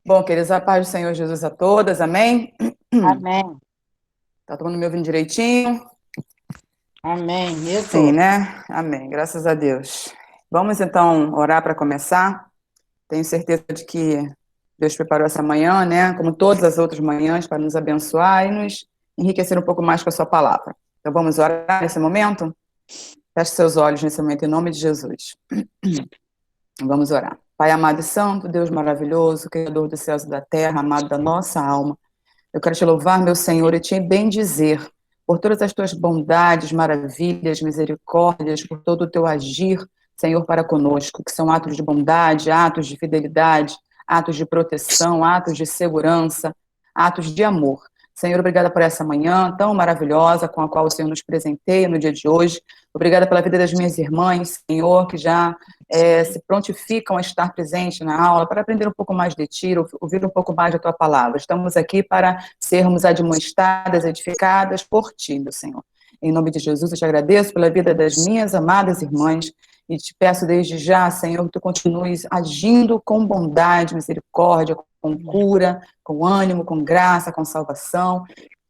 Bom, queridos, a paz do Senhor Jesus a todas, amém? Amém. Tá todo mundo me ouvindo direitinho? Amém. Eu Sim, tô. né? Amém, graças a Deus. Vamos então orar para começar. Tenho certeza de que Deus preparou essa manhã, né? Como todas as outras manhãs, para nos abençoar e nos enriquecer um pouco mais com a sua palavra. Então vamos orar nesse momento? Feche seus olhos nesse momento, em nome de Jesus. Vamos orar. Pai amado e santo, Deus maravilhoso, Criador dos céus e da terra, amado da nossa alma. Eu quero te louvar, meu Senhor, e te bendizer por todas as tuas bondades, maravilhas, misericórdias, por todo o teu agir, Senhor, para conosco, que são atos de bondade, atos de fidelidade, atos de proteção, atos de segurança, atos de amor. Senhor, obrigada por essa manhã tão maravilhosa com a qual o Senhor nos presenteia no dia de hoje. Obrigada pela vida das minhas irmãs, Senhor, que já se prontificam a estar presente na aula para aprender um pouco mais de ti, ouvir um pouco mais da tua palavra. Estamos aqui para sermos admoestadas, edificadas por ti, meu Senhor. Em nome de Jesus, eu te agradeço pela vida das minhas amadas irmãs e te peço desde já, Senhor, que tu continues agindo com bondade, misericórdia, com cura, com ânimo, com graça, com salvação,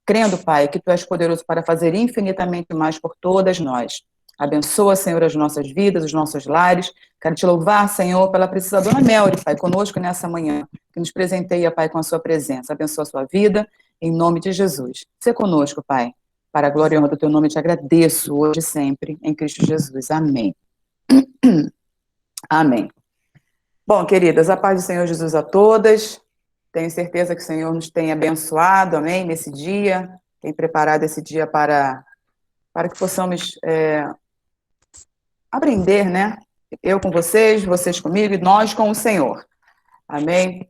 crendo, Pai, que tu és poderoso para fazer infinitamente mais por todas nós. Abençoa, Senhor, as nossas vidas, os nossos lares. Quero te louvar, Senhor, pela preciosa dona Melry, Pai, conosco nessa manhã, que nos presenteia, Pai, com a sua presença. Abençoa a sua vida, em nome de Jesus. Seja conosco, Pai. Para a glória e honra do teu nome, te agradeço hoje e sempre, em Cristo Jesus. Amém. Amém. Bom, queridas, a paz do Senhor Jesus a todas. Tenho certeza que o Senhor nos tem abençoado, amém, nesse dia, tem preparado esse dia para que possamos aprender, né? Eu com vocês, vocês comigo e nós com o Senhor. Amém?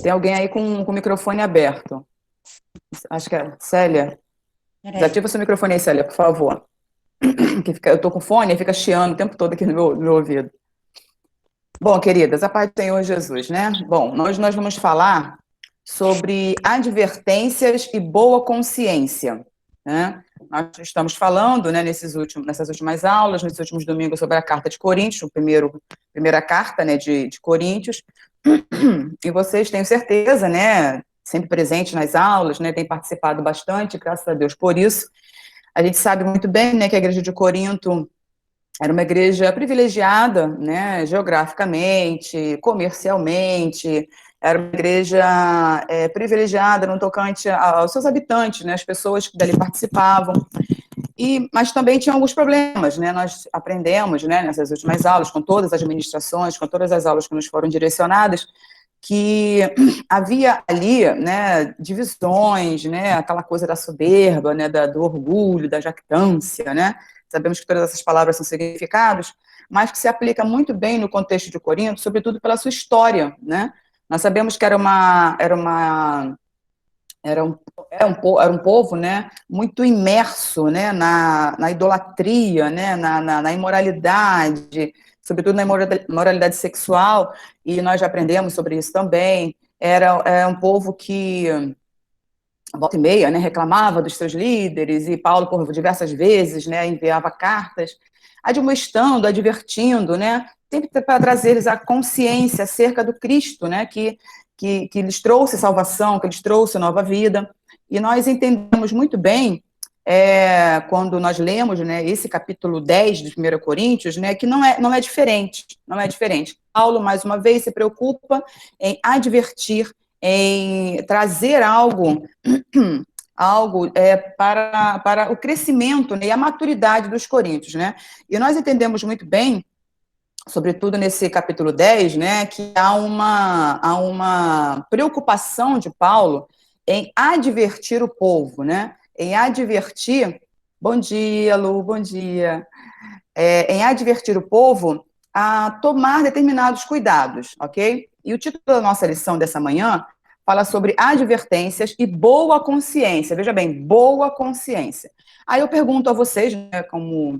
Tem alguém aí com o microfone aberto. Acho que é Célia. Peraí. Desativa seu microfone aí, Célia, por favor. Eu tô com fone e fica chiando o tempo todo aqui no meu ouvido. Bom, queridas, a paz do Senhor Jesus, né? Bom, nós vamos falar sobre advertências e boa consciência, né? Nós estamos falando, né, nessas últimas aulas, nesses últimos domingos, sobre a carta de Coríntios, primeira carta, né, de Coríntios, e vocês, tenho certeza, né, sempre presentes nas aulas, né, têm participado bastante, graças a Deus por isso. A gente sabe muito bem, né, que a igreja de Corinto era uma igreja privilegiada, né, geograficamente, comercialmente, era uma igreja privilegiada no tocante aos seus habitantes, né, as pessoas que dali participavam, mas também tinha alguns problemas, né, nós aprendemos, né, nessas últimas aulas, com todas as ministrações, com todas as aulas que nos foram direcionadas, que havia ali, né, divisões, né, aquela coisa da soberba, né, do orgulho, da jactância, né, sabemos que todas essas palavras são significados, mas que se aplica muito bem no contexto de Corinto, sobretudo pela sua história, né, nós sabemos que era um povo, né, muito imerso, né, na idolatria, né, na imoralidade, sobretudo na imoralidade sexual, e nós já aprendemos sobre isso também. Era um povo que, volta e meia, né, reclamava dos seus líderes, e Paulo, por diversas vezes, né, enviava cartas, admoestando, advertindo, né, sempre para trazer eles a consciência acerca do Cristo, né, que lhes trouxe salvação, que lhes trouxe nova vida. E nós entendemos muito bem, quando nós lemos, né, esse capítulo 10 de 1 Coríntios, né, que não é diferente, não é diferente. Paulo, mais uma vez, se preocupa em advertir, em trazer algo para o crescimento, né, e a maturidade dos coríntios, né? E nós entendemos muito bem, sobretudo nesse capítulo 10, né, que há uma preocupação de Paulo em advertir o povo, né? Em advertir, bom dia, Lu, bom dia, em advertir o povo a tomar determinados cuidados, ok? E o título da nossa lição dessa manhã fala sobre advertências e boa consciência. Veja bem, boa consciência. Aí eu pergunto a vocês, né, como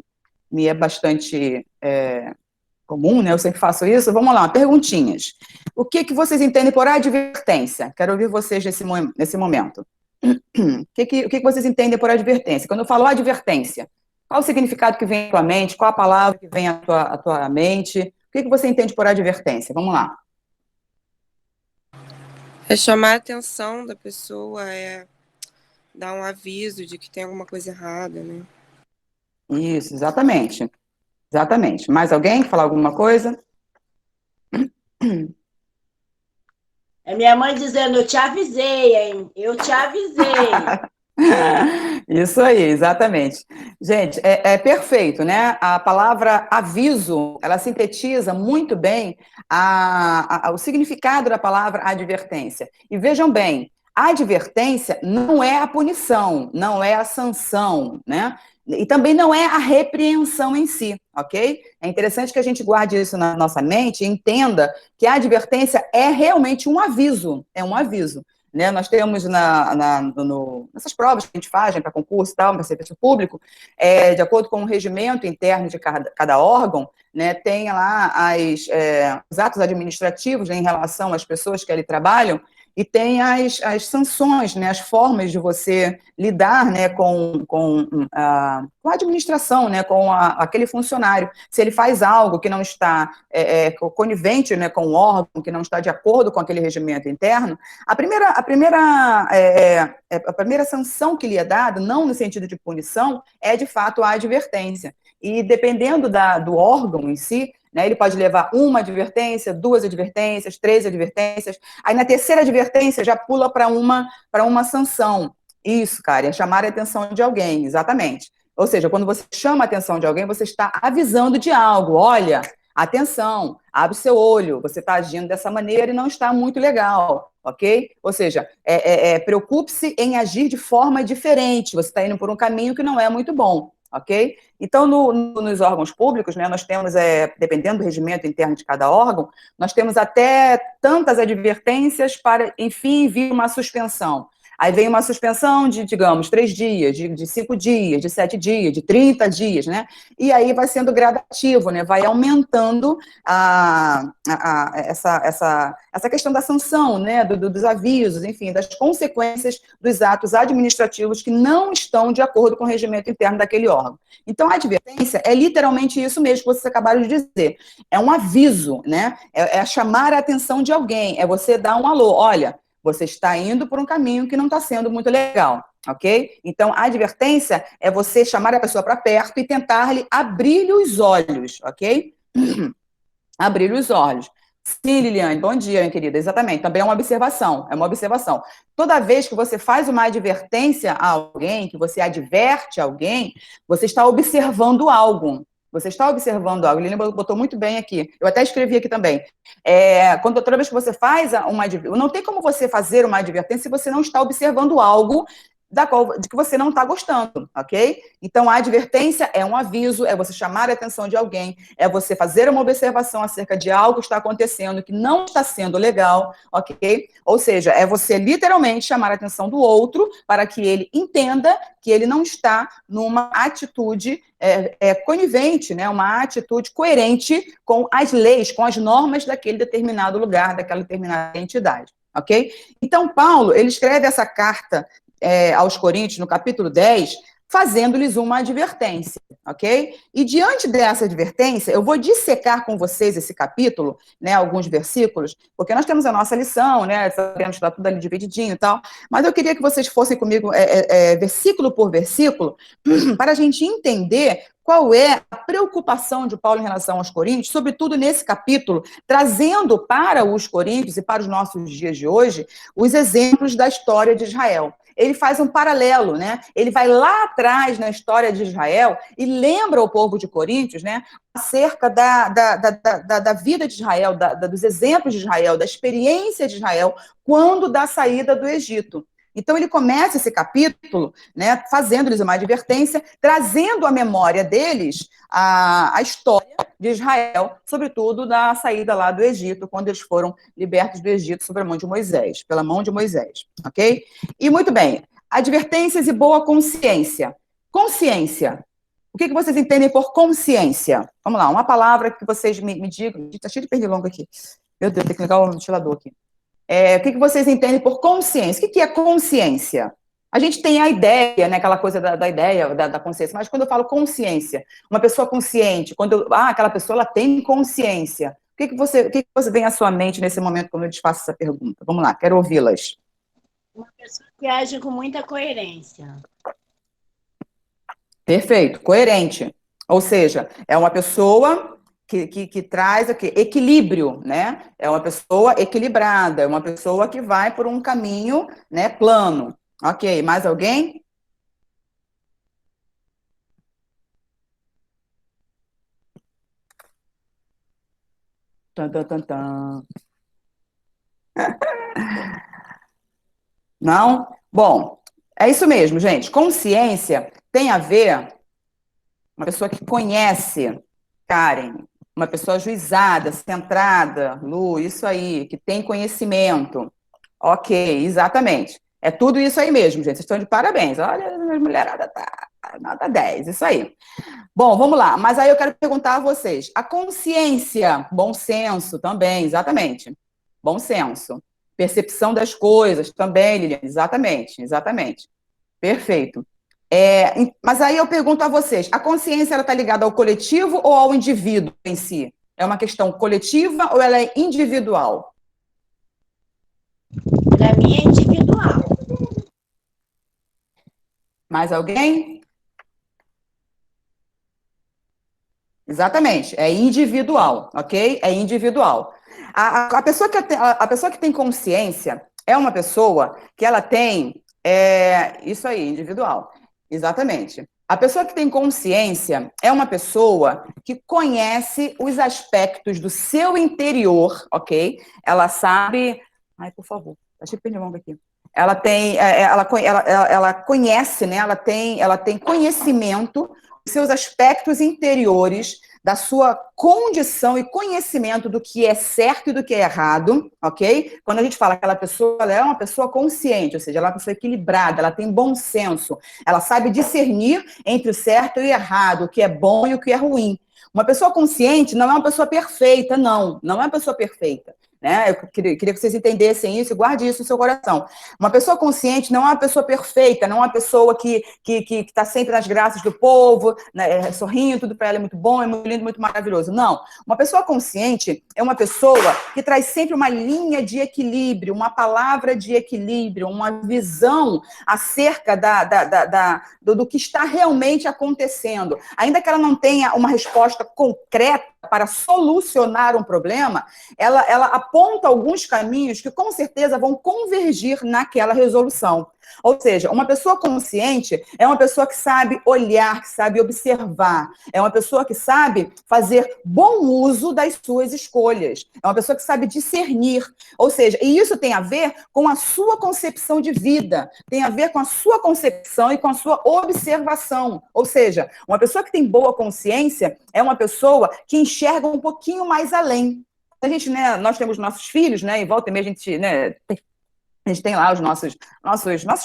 me é bastante comum, né? Eu sempre faço isso. Vamos lá, perguntinhas. O que vocês entendem por advertência? Quero ouvir vocês nesse momento. O que vocês entendem por advertência? Quando eu falo advertência, Qual o significado que vem à tua mente? Qual a palavra que vem à tua mente? O que você entende por advertência? Vamos lá. É chamar a atenção da pessoa, é dar um aviso de que tem alguma coisa errada, né? Isso, exatamente. Exatamente. Mais alguém que falar alguma coisa? É minha mãe dizendo, eu te avisei, hein? Eu te avisei. Isso aí, exatamente. Gente, é perfeito, né? A palavra aviso, ela sintetiza muito bem o significado da palavra advertência. E vejam bem, a advertência não é a punição, não é a sanção, né? E também não é a repreensão em si, ok? É interessante que a gente guarde isso na nossa mente e entenda que a advertência é realmente um aviso, é um aviso. Né, nós temos nessas provas que a gente faz para concurso e tal, para serviço público, de acordo com o regimento interno de cada órgão, né, tem lá os atos administrativos, né, em relação às pessoas que ali trabalham, e tem as sanções, né, as formas de você lidar, né, com a administração, né, com aquele funcionário. Se ele faz algo que não está conivente, né, com o órgão, que não está de acordo com aquele regimento interno, a primeira sanção que lhe é dada, não no sentido de punição, é de fato a advertência. E dependendo do órgão em si, né, ele pode levar uma advertência, 2 advertências, 3 advertências. Aí na terceira advertência já pula para uma sanção. Isso, cara, é chamar a atenção de alguém, exatamente. Ou seja, quando você chama a atenção de alguém, você está avisando de algo. Olha, atenção, abre o seu olho, você está agindo dessa maneira e não está muito legal, ok? Ou seja, preocupe-se em agir de forma diferente, você está indo por um caminho que não é muito bom, ok? Então, nos órgãos públicos, né, nós temos, dependendo do regimento interno de cada órgão, nós temos até tantas advertências para, enfim, vir uma suspensão. Aí vem uma suspensão de, digamos, 3 dias, de 5 dias, de 7 dias, de 30 dias, né? E aí vai sendo gradativo, né? Vai aumentando essa questão da sanção, né? Dos avisos, enfim, das consequências dos atos administrativos que não estão de acordo com o regimento interno daquele órgão. Então, a advertência é literalmente isso mesmo que vocês acabaram de dizer. É um aviso, né? É chamar a atenção de alguém, é você dar um alô, olha, você está indo por um caminho que não está sendo muito legal, ok? Então, a advertência é você chamar a pessoa para perto e tentar-lhe abrir-lhe os olhos, ok? Abrir os olhos. Sim, Liliane, bom dia, minha querida. Exatamente, também é uma observação, Toda vez que você faz uma advertência a alguém, que você adverte alguém, você está observando algo. Você está observando algo. Liliane botou muito bem aqui. Eu até escrevi aqui também. Toda vez que você faz uma advertência, não tem como você fazer uma advertência se você não está observando algo de que você não está gostando, ok? Então, a advertência é um aviso, é você chamar a atenção de alguém, é você fazer uma observação acerca de algo que está acontecendo que não está sendo legal, ok? Ou seja, é você literalmente chamar a atenção do outro para que ele entenda que ele não está numa atitude conivente, né? Uma atitude coerente com as leis, com as normas daquele determinado lugar, daquela determinada entidade, ok? Então, Paulo, ele escreve essa carta aos Coríntios, no capítulo 10, fazendo-lhes uma advertência, ok? E diante dessa advertência, eu vou dissecar com vocês esse capítulo, né, alguns versículos, porque nós temos a nossa lição, né, sabemos que está tudo ali divididinho e tal, mas eu queria que vocês fossem comigo versículo por versículo, para a gente entender qual é a preocupação de Paulo em relação aos Coríntios, sobretudo nesse capítulo, trazendo para os Coríntios e para os nossos dias de hoje, os exemplos da história de Israel. Ele faz um paralelo, né? Ele vai lá atrás na história de Israel e lembra o povo de Coríntios, né, acerca da vida de Israel, dos exemplos de Israel, da experiência de Israel quando da saída do Egito. Então, ele começa esse capítulo, né, fazendo-lhes uma advertência, trazendo à memória deles a história de Israel, sobretudo da saída lá do Egito, quando eles foram libertos do Egito sob a mão de Moisés, pela mão de Moisés, ok? E muito bem, advertências e boa consciência. Consciência. O que vocês entendem por consciência? Vamos lá, uma palavra que vocês me digam. Está cheio de pernilongo aqui. Meu Deus, tem que ligar o ventilador aqui. O que vocês entendem por consciência? O que é consciência? A gente tem a ideia, né, aquela coisa da ideia, da consciência, mas quando eu falo consciência, uma pessoa consciente, aquela pessoa ela tem consciência. O que você vem à sua mente nesse momento quando eu te faço essa pergunta? Vamos lá, quero ouvi-las. Uma pessoa que age com muita coerência. Perfeito, coerente. Ou seja, é uma pessoa que traz aqui, equilíbrio, né? É uma pessoa equilibrada, é uma pessoa que vai por um caminho, né, plano. Ok, mais alguém? Tan, tan, tan, tan. Não? Bom, é isso mesmo, gente. Consciência tem a ver uma pessoa que conhece, Karen, uma pessoa ajuizada, centrada, Lu, isso aí, que tem conhecimento. Ok, exatamente. É tudo isso aí mesmo, gente. Vocês estão de parabéns. Olha, a mulherada tá nota 10, isso aí. Bom, vamos lá. Mas aí eu quero perguntar a vocês. A consciência, bom senso também, exatamente. Bom senso. Percepção das coisas também, Liliane, exatamente. Perfeito. Mas aí eu pergunto a vocês, a consciência ela está ligada ao coletivo ou ao indivíduo em si? É uma questão coletiva ou ela é individual? Para mim é individual. Mais alguém? Exatamente, é individual, ok? É individual. A pessoa que tem consciência é uma pessoa que ela tem, isso aí, individual, exatamente. A pessoa que tem consciência é uma pessoa que conhece os aspectos do seu interior, ok? Ela sabe... Ai, por favor, achei que pernilongo aqui. Ela tem, ela conhece, né? Ela tem conhecimento dos seus aspectos interiores, da sua condição e conhecimento do que é certo e do que é errado, ok? Quando a gente fala que aquela pessoa, ela é uma pessoa consciente, ou seja, ela é uma pessoa equilibrada, ela tem bom senso, ela sabe discernir entre o certo e o errado, o que é bom e o que é ruim. Uma pessoa consciente não é uma pessoa perfeita, não é uma pessoa perfeita. Né? Eu queria que vocês entendessem isso e guarde isso no seu coração. Uma pessoa consciente não é uma pessoa perfeita, não é uma pessoa que está sempre nas graças do povo, né, sorrindo, tudo para ela é muito bom, é muito lindo, muito maravilhoso. Não. Uma pessoa consciente é uma pessoa que traz sempre uma linha de equilíbrio, uma palavra de equilíbrio, uma visão acerca do que está realmente acontecendo. Ainda que ela não tenha uma resposta concreta para solucionar um problema, ela aponta alguns caminhos que com certeza vão convergir naquela resolução. Ou seja, uma pessoa consciente é uma pessoa que sabe olhar, que sabe observar, é uma pessoa que sabe fazer bom uso das suas escolhas, é uma pessoa que sabe discernir, ou seja, e isso tem a ver com a sua concepção de vida, tem a ver com a sua concepção e com a sua observação, ou seja, uma pessoa que tem boa consciência é uma pessoa que enxerga um pouquinho mais além. A gente, né, nós temos nossos filhos, né, e volta e meia a gente, né, a gente tem lá os nossos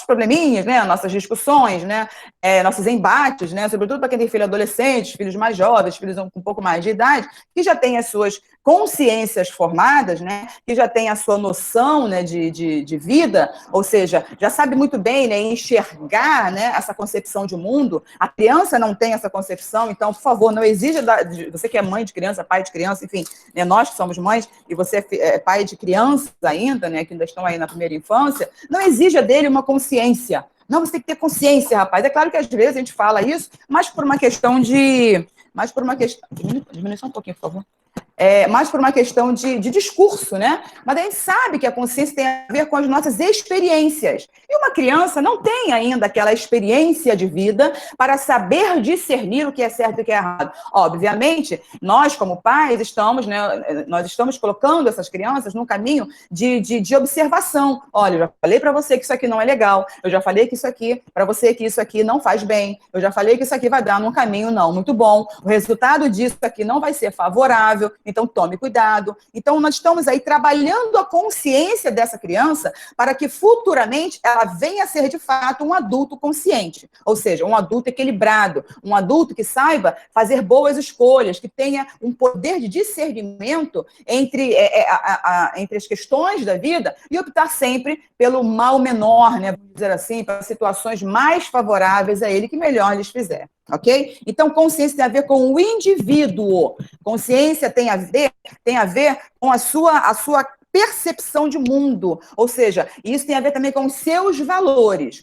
probleminhas, né, nossas discussões, né, nossos embates, né, sobretudo para quem tem filho adolescente, filhos mais jovens, filhos com um pouco mais de idade, que já tem as suas consciências formadas, né, que já tem a sua noção, né, de vida, ou seja, já sabe muito bem, né, enxergar, né, essa concepção de mundo. A criança não tem essa concepção, então, por favor, não exija você que é mãe de criança, pai de criança, enfim, né, nós que somos mães e você é pai de crianças ainda, né, que ainda estão aí na primeira infância, não exija dele uma consciência. Não, você tem que ter consciência, rapaz. É claro que às vezes a gente fala isso, mas por uma questão de... Diminui só um pouquinho, por favor. Mais por uma questão de discurso, né? Mas a gente sabe que a consciência tem a ver com as nossas experiências. E uma criança não tem ainda aquela experiência de vida para saber discernir o que é certo e o que é errado. Obviamente, nós, como pais, estamos, né, nós estamos colocando essas crianças num caminho de observação. Olha, eu já falei para você que isso aqui não é legal. Eu já falei que isso aqui, para você, que isso aqui não faz bem. Eu já falei que isso aqui vai dar num caminho não muito bom. O resultado disso aqui não vai ser favorável. então tome cuidado. Então, nós estamos aí trabalhando a consciência dessa criança para que futuramente ela venha a ser, de fato, um adulto consciente, ou seja, um adulto equilibrado, um adulto que saiba fazer boas escolhas, que tenha um poder de discernimento entre as questões da vida e optar sempre pelo mal menor, né, vamos dizer assim, para situações mais favoráveis a ele, que melhor lhes fizer, ok? Então, consciência tem a ver com o indivíduo. Consciência tem a ver com a sua percepção de mundo, ou seja, isso tem a ver também com os seus valores,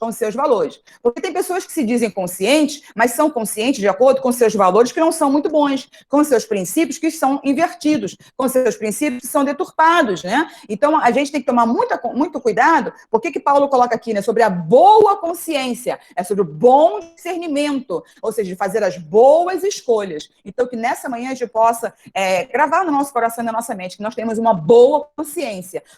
porque tem pessoas que se dizem conscientes, mas são conscientes de acordo com seus valores que não são muito bons, com seus princípios que são invertidos, com seus princípios que são deturpados, né? Então, a gente tem que tomar muito cuidado, porque que Paulo coloca aqui, né, sobre a boa consciência, é sobre o bom discernimento, ou seja, de fazer as boas escolhas. Então, que nessa manhã a gente possa gravar no nosso coração e na nossa mente que nós temos uma boa consciência,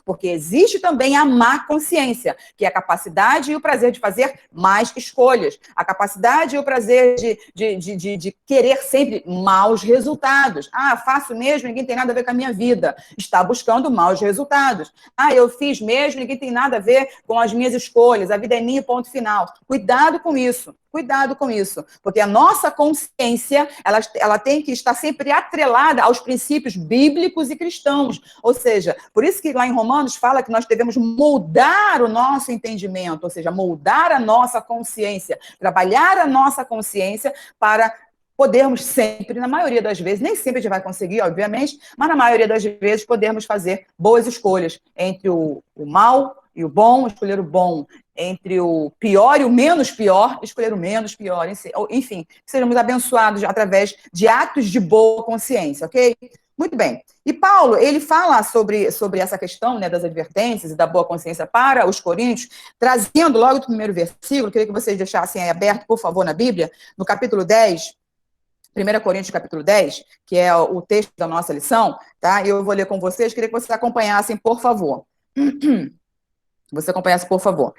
porque existe também a má consciência, que é a capacidade e o prazer de fazer mais escolhas, a capacidade e o prazer de querer sempre maus resultados. Ah, faço mesmo, ninguém tem nada a ver com a minha vida. Está buscando maus resultados. Ah, eu fiz mesmo, ninguém tem nada a ver com as minhas escolhas, a vida é minha, ponto final. Cuidado com isso. Cuidado com isso, porque a nossa consciência, ela tem que estar sempre atrelada aos princípios bíblicos e cristãos. Ou seja, por isso que lá em Romanos fala que nós devemos moldar o nosso entendimento, ou seja, moldar a nossa consciência, trabalhar a nossa consciência para podermos sempre, na maioria das vezes, nem sempre a gente vai conseguir, obviamente, mas na maioria das vezes podermos fazer boas escolhas entre o mal e o bom, escolher o bom, entre o pior e o menos pior, escolher o menos pior, enfim, que sejamos abençoados através de atos de boa consciência, ok? Muito bem. E Paulo, ele fala sobre essa questão, né, das advertências e da boa consciência para os coríntios, trazendo logo do primeiro versículo, queria que vocês deixassem aí aberto, por favor, na Bíblia, no capítulo 10, 1 Coríntios, capítulo 10, que é o texto da nossa lição, tá? Eu vou ler com vocês, queria que vocês acompanhassem, por favor. Você acompanhasse, por favor.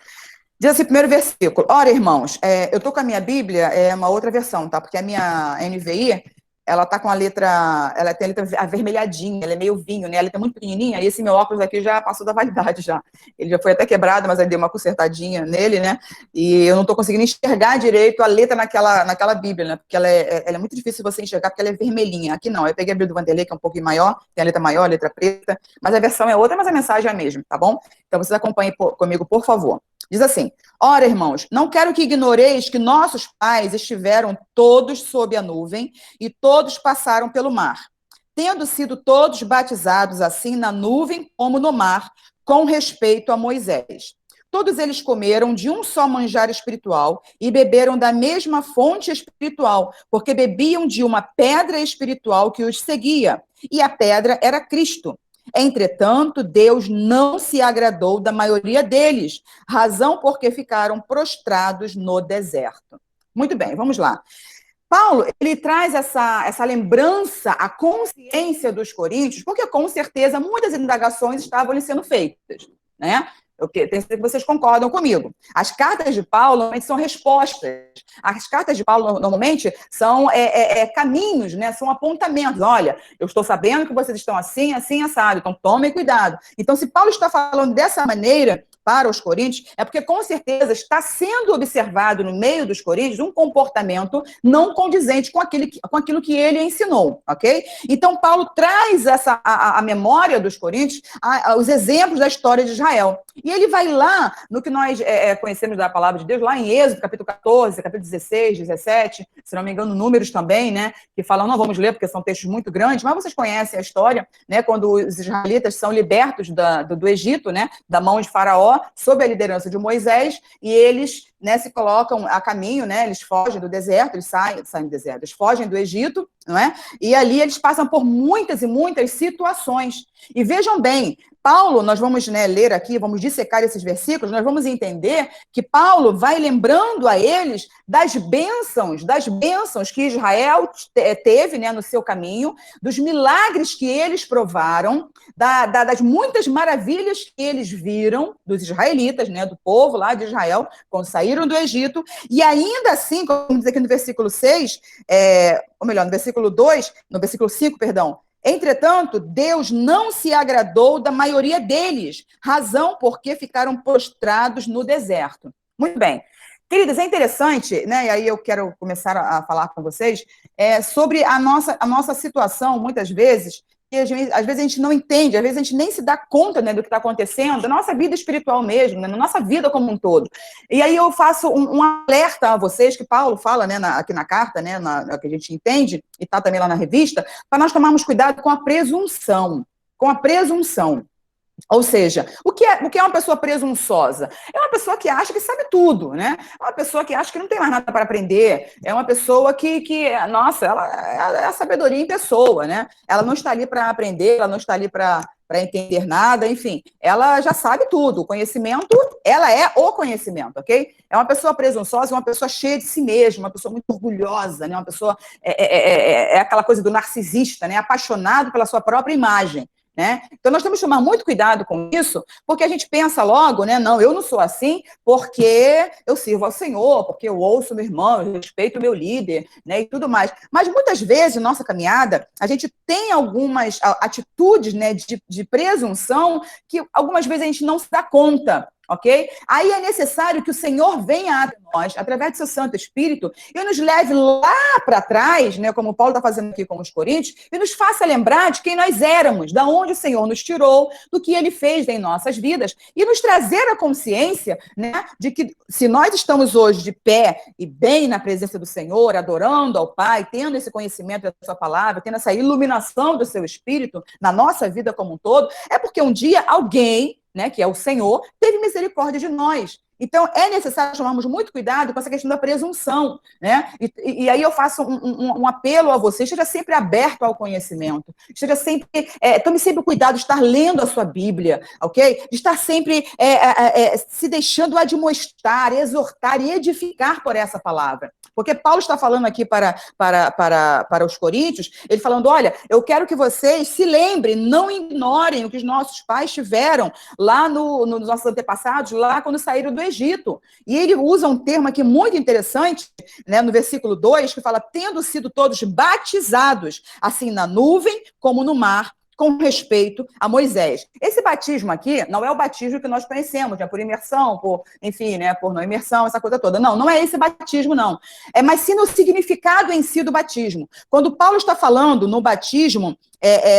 Diz assim, primeiro versículo. Ora, irmãos, eu estou com a minha Bíblia, é uma outra versão, tá? Porque a minha NVI, ela tá com ela tem a letra avermelhadinha, ela é meio vinho, né? Ela é muito pequenininha, e esse meu óculos aqui já passou da validade já. Ele já foi até quebrado, mas aí deu uma consertadinha nele, né? E eu não estou conseguindo enxergar direito a letra naquela Bíblia, né? Porque ela é muito difícil você enxergar, porque ela é vermelhinha. Aqui não, eu peguei a Bíblia do Vanderlei, que é um pouquinho maior, tem a letra maior, a letra preta, mas a versão é outra, mas a mensagem é a mesma, tá bom? Então vocês acompanhem comigo, por favor. Diz assim, ora, irmãos, não quero que ignoreis que nossos pais estiveram todos sob a nuvem e todos passaram pelo mar, tendo sido todos batizados assim na nuvem como no mar, com respeito a Moisés. Todos eles comeram de um só manjar espiritual e beberam da mesma fonte espiritual, porque bebiam de uma pedra espiritual que os seguia, e a pedra era Cristo. Entretanto, Deus não se agradou da maioria deles, razão porque ficaram prostrados no deserto. Muito bem, vamos lá. Paulo, ele traz essa lembrança, a consciência dos coríntios, porque com certeza muitas indagações estavam lhe sendo feitas, né? Eu tenho certeza que vocês concordam comigo. As cartas de Paulo normalmente são respostas. As cartas de Paulo normalmente são caminhos, né? São apontamentos. Olha, eu estou sabendo que vocês estão assim, assim, assado. Então, tomem cuidado. Então, se Paulo está falando dessa maneira para os coríntios, é porque, com certeza, está sendo observado no meio dos coríntios um comportamento não condizente com aquilo que ele ensinou, ok? Então, Paulo traz a memória dos coríntios, os exemplos da história de Israel. E ele vai lá, no que nós conhecemos da palavra de Deus, lá em Êxodo, capítulo 14, capítulo 16, 17, se não me engano, números também, né, que falam, não vamos ler porque são textos muito grandes, mas vocês conhecem a história, né, quando os israelitas são libertos do Egito, né, da mão de Faraó, sob a liderança de Moisés, e eles, né, se colocam a caminho, né, eles fogem do deserto, eles saem do deserto, eles fogem do Egito, não é? E ali eles passam por muitas e muitas situações. E vejam bem, Paulo, nós vamos, né, ler aqui, vamos dissecar esses versículos, nós vamos entender que Paulo vai lembrando a eles das bênçãos que Israel teve, né, no seu caminho, dos milagres que eles provaram, das muitas maravilhas que eles viram dos israelitas, né, do povo lá de Israel, quando saíram do Egito, e ainda assim, como diz aqui no versículo 6, ou melhor, no versículo 5, perdão, Entretanto, Deus não se agradou da maioria deles, razão porque ficaram prostrados no deserto. Muito bem. Queridas, é interessante, né? E aí eu quero começar a falar com vocês sobre a nossa situação, muitas vezes, que às vezes a gente não entende, às vezes a gente nem se dá conta, né, do que está acontecendo, na nossa vida espiritual mesmo, né, na nossa vida como um todo. E aí eu faço um alerta a vocês, que Paulo fala, né, aqui na carta, né, que a gente entende, e está também lá na revista, para nós tomarmos cuidado com a presunção. Com a presunção. Ou seja, o que é uma pessoa presunçosa? É uma pessoa que acha que sabe tudo, né? É uma pessoa que acha que não tem mais nada para aprender. É uma pessoa nossa, ela é a sabedoria em pessoa, né? Ela não está ali para aprender, ela não está ali para entender nada, enfim. Ela já sabe tudo. O conhecimento, ela é o conhecimento, ok? É uma pessoa presunçosa, uma pessoa cheia de si mesma, uma pessoa muito orgulhosa, né? Uma pessoa, aquela coisa do narcisista, né? Apaixonado pela sua própria imagem. Né? Então, nós temos que tomar muito cuidado com isso, porque a gente pensa logo, né? Não, eu não sou assim porque eu sirvo ao Senhor, porque eu ouço meu irmão, eu respeito o meu líder, né? E tudo mais. Mas muitas vezes, na nossa caminhada, a gente tem algumas atitudes, né, de presunção que algumas vezes a gente não se dá conta. Ok? Aí é necessário que o Senhor venha a nós, através do seu Santo Espírito, e nos leve lá para trás, né, como Paulo está fazendo aqui com os Coríntios, e nos faça lembrar de quem nós éramos, da onde o Senhor nos tirou, do que Ele fez em nossas vidas, e nos trazer a consciência, né, de que se nós estamos hoje de pé e bem na presença do Senhor, adorando ao Pai, tendo esse conhecimento da sua palavra, tendo essa iluminação do seu Espírito na nossa vida como um todo, é porque um dia alguém, né, que é o Senhor, teve misericórdia de nós. Então, é necessário tomarmos muito cuidado com essa questão da presunção, né? E aí eu faço um apelo a você, esteja sempre aberto ao conhecimento, esteja sempre, tome sempre cuidado de estar lendo a sua Bíblia, ok? De estar sempre se deixando admoestar, exortar e edificar por essa palavra. Porque Paulo está falando aqui para os coríntios, ele falando, olha, eu quero que vocês se lembrem, não ignorem o que os nossos pais tiveram lá nos nossos antepassados, lá quando saíram do Egito. E ele usa um termo aqui muito interessante, né, no versículo 2, que fala, tendo sido todos batizados, assim na nuvem como no mar, com respeito a Moisés. Esse batismo aqui não é o batismo que nós conhecemos, né, por imersão, enfim, né, por não imersão, essa coisa toda. Não é esse batismo, não. Mas sim no significado em si do batismo. Quando Paulo está falando no batismo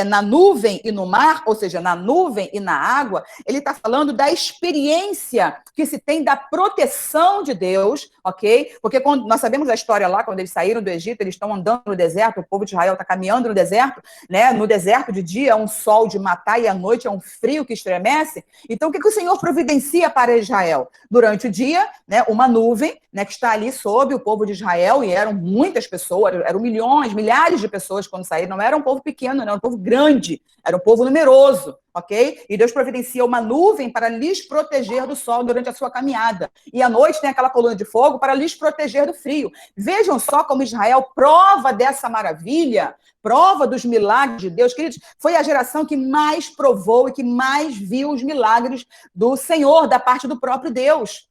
na nuvem e no mar, ou seja, na nuvem e na água, ele está falando da experiência que se tem da proteção de Deus, ok? Porque quando nós sabemos a história lá, quando eles saíram do Egito, eles estão andando no deserto, o povo de Israel está caminhando no deserto, né? No deserto de dia é um sol de matar e à noite é um frio que estremece. Então, o que o Senhor providencia para Israel? Durante o dia, né, uma nuvem, né, que está ali sob o povo de Israel, e eram muitas pessoas, eram milhões, milhares de pessoas quando saíram, não era um povo pequeno, não era um povo grande, era um povo numeroso, ok? E Deus providencia uma nuvem para lhes proteger do sol durante a sua caminhada. E à noite tem aquela coluna de fogo para lhes proteger do frio. Vejam só como Israel prova dessa maravilha, prova dos milagres de Deus. Queridos, foi a geração que mais provou e que mais viu os milagres do Senhor, da parte do próprio Deus.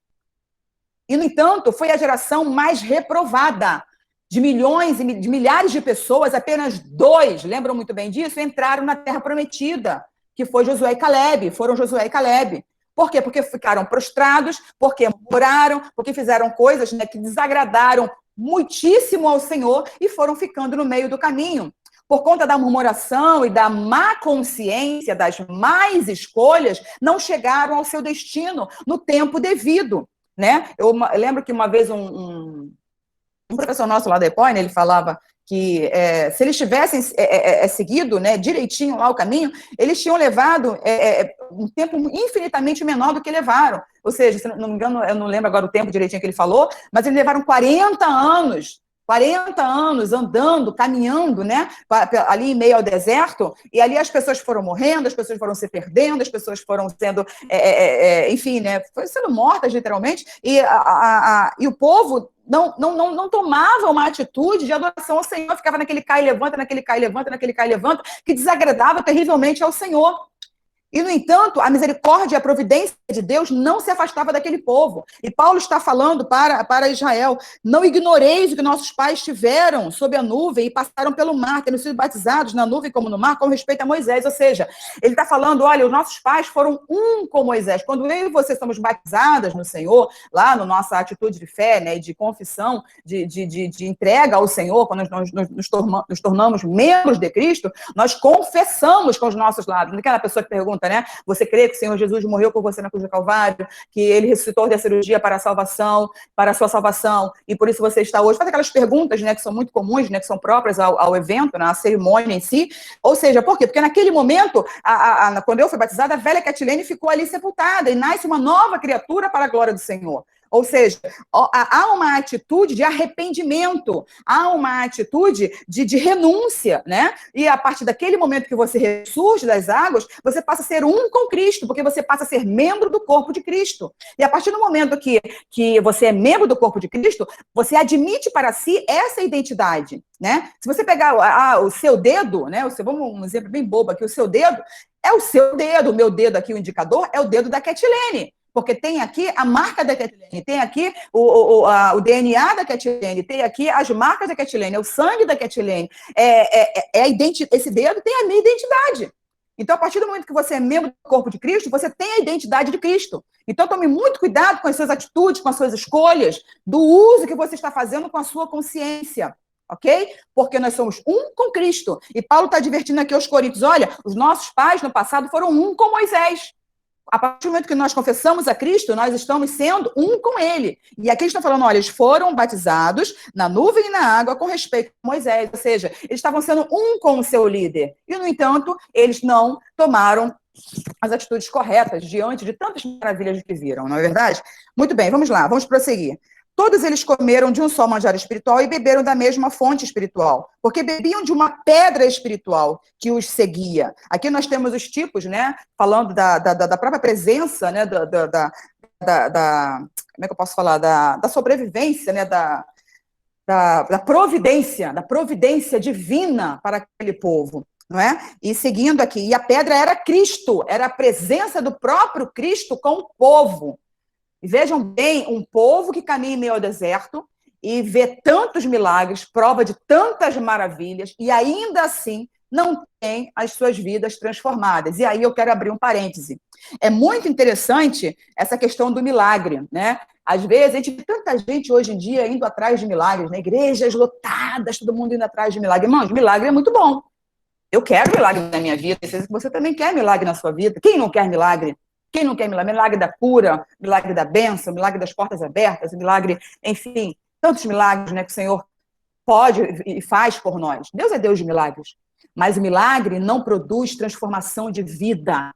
E, no entanto, foi a geração mais reprovada. De milhões e de milhares de pessoas, apenas 2, lembram muito bem disso, entraram na Terra Prometida, que foi Josué e Caleb, foram Josué e Caleb. Por quê? Porque ficaram prostrados, porque murmuraram, porque fizeram coisas, né, que desagradaram muitíssimo ao Senhor e foram ficando no meio do caminho. Por conta da murmuração e da má consciência, das más escolhas, não chegaram ao seu destino no tempo devido. Né? Eu lembro que uma vez um professor nosso lá da EPOI, né, ele falava que se eles tivessem seguido, né, direitinho lá o caminho, eles tinham levado um tempo infinitamente menor do que levaram. Ou seja, se não me engano, eu não lembro agora o tempo direitinho que ele falou, mas eles levaram 40 anos andando, caminhando, né, ali em meio ao deserto, e ali as pessoas foram morrendo, as pessoas foram se perdendo, as pessoas foram sendo, enfim, né, foram sendo mortas, literalmente, e o povo não tomava uma atitude de adoração ao Senhor, ficava naquele cai e levanta, naquele cai e levanta, naquele cai e levanta, que desagradava terrivelmente ao Senhor. E, no entanto, a misericórdia e a providência de Deus não se afastava daquele povo. E Paulo está falando para Israel: não ignoreis o que nossos pais tiveram sob a nuvem e passaram pelo mar, tendo sido batizados na nuvem como no mar, com respeito a Moisés. Ou seja, ele está falando, olha, os nossos pais foram um com Moisés. Quando eu e você somos batizadas no Senhor, lá na nossa atitude de fé, né, de confissão, de entrega ao Senhor, quando nós nos tornamos membros de Cristo, nós confessamos com os nossos lábios. Não é aquela pessoa que pergunta, né? Você crê que o Senhor Jesus morreu por você na cruz do Calvário, que ele ressuscitou da cirurgia para a salvação, para a sua salvação, e por isso você está hoje? Faz aquelas perguntas, né, que são muito comuns, né, que são próprias ao evento, né, à cerimônia em si. Ou seja, por quê? Porque naquele momento, quando eu fui batizada, a velha Catilene ficou ali sepultada, e nasce uma nova criatura para a glória do Senhor. Ou seja, há uma atitude de arrependimento, há uma atitude de renúncia, né? E a partir daquele momento que você ressurge das águas, você passa a ser um com Cristo, porque você passa a ser membro do corpo de Cristo. E a partir do momento que você é membro do corpo de Cristo, você admite para si essa identidade, né? Se você pegar o seu dedo, né? Vamos um exemplo bem bobo aqui, o seu dedo é o seu dedo, o meu dedo aqui, o indicador, é o dedo da Catilene. Porque tem aqui a marca da Catilene, tem aqui o DNA da Catilene, tem aqui as marcas da Catilene, é o sangue da Catilene. Esse dedo tem a minha identidade. Então, a partir do momento que você é membro do corpo de Cristo, você tem a identidade de Cristo. Então, tome muito cuidado com as suas atitudes, com as suas escolhas, do uso que você está fazendo com a sua consciência. Ok? Porque nós somos um com Cristo. E Paulo está advertindo aqui aos Coríntios, olha, os nossos pais no passado foram um com Moisés. A partir do momento que nós confessamos a Cristo, nós estamos sendo um com ele. E aqui eles estão falando, olha, eles foram batizados na nuvem e na água com respeito a Moisés. Ou seja, eles estavam sendo um com o seu líder. E, no entanto, eles não tomaram as atitudes corretas diante de tantas maravilhas que viram, não é verdade? Muito bem, vamos lá, vamos prosseguir. Todos eles comeram de um só manjar espiritual e beberam da mesma fonte espiritual, porque bebiam de uma pedra espiritual que os seguia. Aqui nós temos os tipos, né? Falando da própria presença, né? Como é que eu posso falar? Da sobrevivência, né? Da providência divina para aquele povo. Não é? E seguindo aqui, e a pedra era Cristo, era a presença do próprio Cristo com o povo. E vejam bem, um povo que caminha em meio ao deserto e vê tantos milagres, prova de tantas maravilhas, e ainda assim não tem as suas vidas transformadas. E aí eu quero abrir um parêntese. É muito interessante essa questão do milagre, né? Às vezes, a gente vê tanta gente hoje em dia indo atrás de milagres, né? Igrejas lotadas, todo mundo indo atrás de milagre. Irmãos, milagre é muito bom. Eu quero milagre na minha vida, você também quer milagre na sua vida. Quem não quer milagre? Quem não quer milagre? Milagre da cura, milagre da bênção, milagre das portas abertas, milagre, enfim, tantos milagres, né, que o Senhor pode e faz por nós. Deus é Deus de milagres. Mas o milagre não produz transformação de vida.